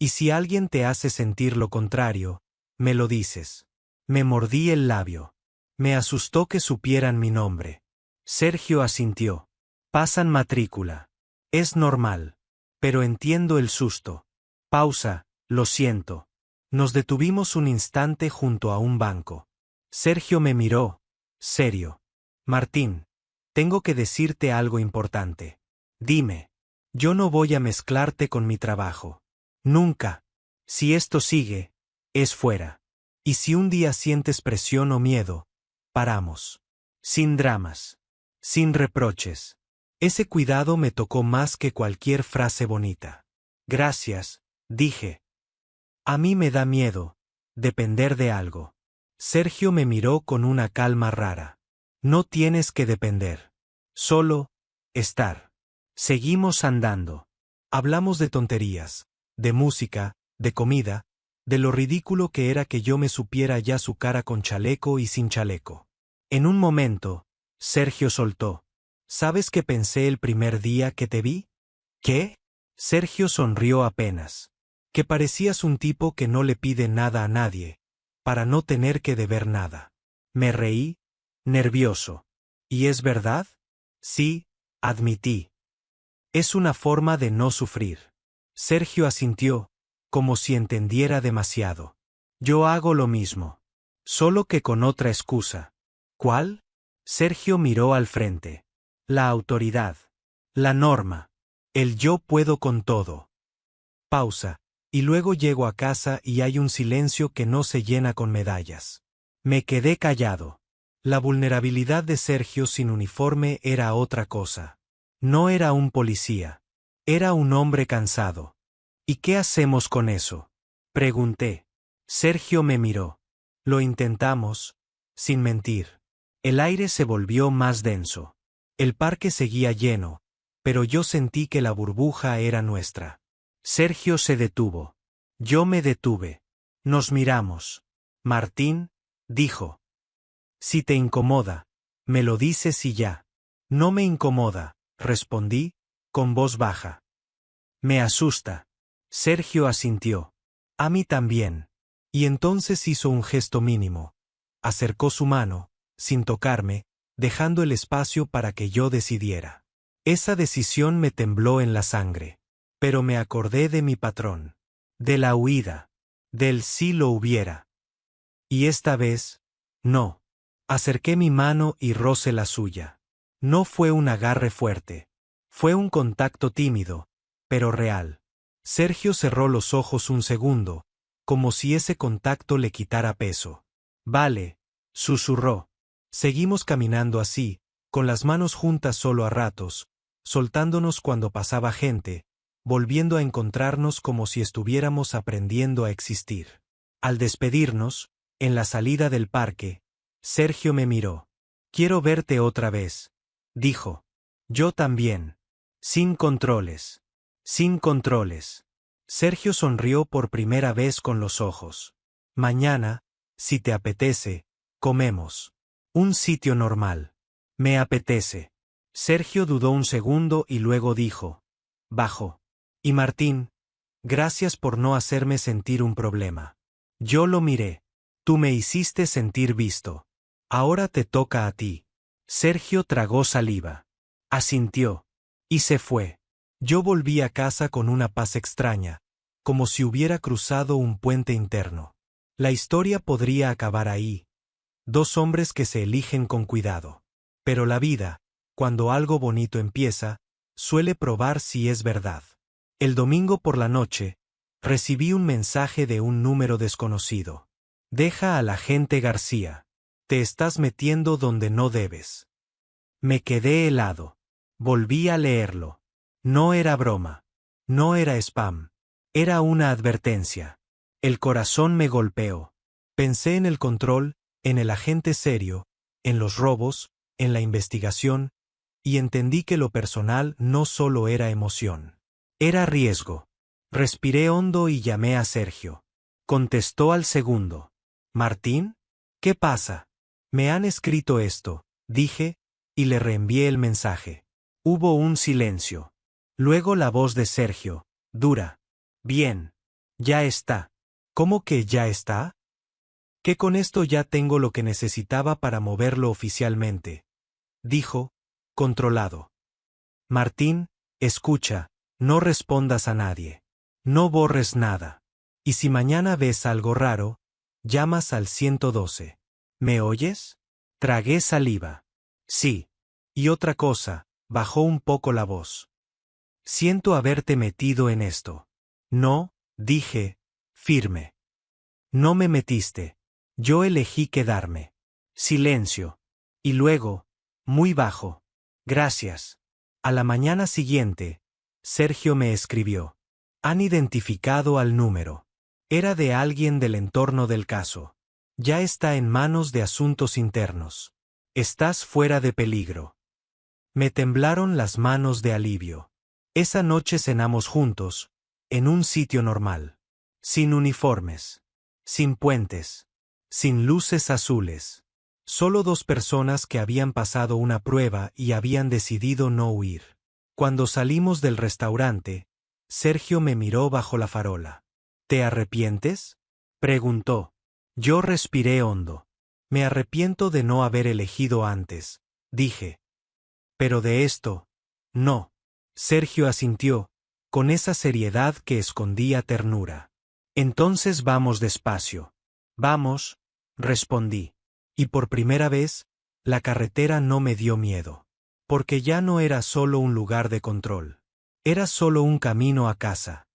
S1: Y si alguien te hace sentir lo contrario, me lo dices. Me mordí el labio. Me asustó que supieran mi nombre. Sergio asintió. Pasan matrícula. Es normal. Pero entiendo el susto. Pausa, lo siento. Nos detuvimos un instante junto a un banco. Sergio me miró. Serio. Martín, tengo que decirte algo importante. Dime. Yo no voy a mezclarte con mi trabajo. Nunca. Si esto sigue, es fuera. Y si un día sientes presión o miedo, paramos. Sin dramas. Sin reproches. Ese cuidado me tocó más que cualquier frase bonita. Gracias, dije. A mí me da miedo depender de algo. Sergio me miró con una calma rara. No tienes que depender. Solo estar. Seguimos andando. Hablamos de tonterías, de música, de comida, de lo ridículo que era que yo me supiera ya su cara con chaleco y sin chaleco. En un momento, Sergio soltó. ¿Sabes qué pensé el primer día que te vi? ¿Qué? Sergio sonrió apenas. Que parecías un tipo que no le pide nada a nadie, para no tener que deber nada. Me reí, nervioso. ¿Y es verdad? Sí, admití. Es una forma de no sufrir. Sergio asintió, como si entendiera demasiado. Yo hago lo mismo. Solo que con otra excusa. ¿Cuál? Sergio miró al frente. La autoridad. La norma. El yo puedo con todo. Pausa. Y luego llego a casa y hay un silencio que no se llena con medallas. Me quedé callado. La vulnerabilidad de Sergio sin uniforme era otra cosa. No era un policía. Era un hombre cansado. ¿Y qué hacemos con eso? Pregunté. Sergio me miró. Lo intentamos, sin mentir. El aire se volvió más denso. El parque seguía lleno, pero yo sentí que la burbuja era nuestra. Sergio se detuvo. Yo me detuve. Nos miramos. Martín, dijo. Si te incomoda, me lo dices y ya. No me incomoda, respondí, con voz baja. Me asusta. Sergio asintió. A mí también. Y entonces hizo un gesto mínimo. Acercó su mano, sin tocarme, dejando el espacio para que yo decidiera. Esa decisión me tembló en la sangre. Pero me acordé de mi patrón. De la huida. Del si lo hubiera. Y esta vez, no. Acerqué mi mano y rocé la suya. No fue un agarre fuerte. Fue un contacto tímido, pero real. Sergio cerró los ojos un segundo, como si ese contacto le quitara peso. Vale, susurró. Seguimos caminando así, con las manos juntas solo a ratos, soltándonos cuando pasaba gente, volviendo a encontrarnos como si estuviéramos aprendiendo a existir. Al despedirnos, en la salida del parque, Sergio me miró. Quiero verte otra vez, dijo. Yo también. Sin controles. Sin controles. Sergio sonrió por primera vez con los ojos. Mañana, si te apetece, comemos. Un sitio normal. Me apetece. Sergio dudó un segundo y luego dijo. Bajo. Y Martín, gracias por no hacerme sentir un problema. Yo lo miré. Tú me hiciste sentir visto. Ahora te toca a ti. Sergio tragó saliva. Asintió. Y se fue. Yo volví a casa con una paz extraña, como si hubiera cruzado un puente interno. La historia podría acabar ahí. Dos hombres que se eligen con cuidado. Pero la vida, Cuando algo bonito empieza, suele probar si es verdad. El domingo por la noche, recibí un mensaje de un número desconocido. Deja a la gente García. Te estás metiendo donde no debes. Me quedé helado. Volví a leerlo. No era broma. No era spam. Era una advertencia. El corazón me golpeó. Pensé en el control, en el agente serio, en los robos, en la investigación, y entendí que lo personal no solo era emoción. Era riesgo. Respiré hondo y llamé a Sergio. Contestó al segundo. ¿Martín? ¿Qué pasa? Me han escrito esto, dije, y le reenvié el mensaje. Hubo un silencio. Luego la voz de Sergio, dura. Bien. Ya está. ¿Cómo que ya está? Que con esto ya tengo lo que necesitaba para moverlo oficialmente. Dijo, controlado. Martín, escucha, no respondas a nadie. No borres nada. Y si mañana ves algo raro, llamas al 112. ¿Me oyes? Tragué saliva. Sí. Y otra cosa, bajó un poco la voz. Siento haberte metido en esto. No, dije, firme. No me metiste. Yo elegí quedarme. Silencio. Y luego, muy bajo. Gracias. A la mañana siguiente, Sergio me escribió. Han identificado al número. Era de alguien del entorno del caso. Ya está en manos de asuntos internos. Estás fuera de peligro. Me temblaron las manos de alivio. Esa noche cenamos juntos, en un sitio normal. Sin uniformes. Sin puentes. Sin luces azules. Solo dos personas que habían pasado una prueba y habían decidido no huir. Cuando salimos del restaurante, Sergio me miró bajo la farola. ¿Te arrepientes? Preguntó. Yo respiré hondo. Me arrepiento de no haber elegido antes, dije. Pero de esto, no. Sergio asintió, con esa seriedad que escondía ternura. Entonces vamos despacio. Vamos, respondí. Y por primera vez, la carretera no me dio miedo. Porque ya no era solo un lugar de control. Era solo un camino a casa.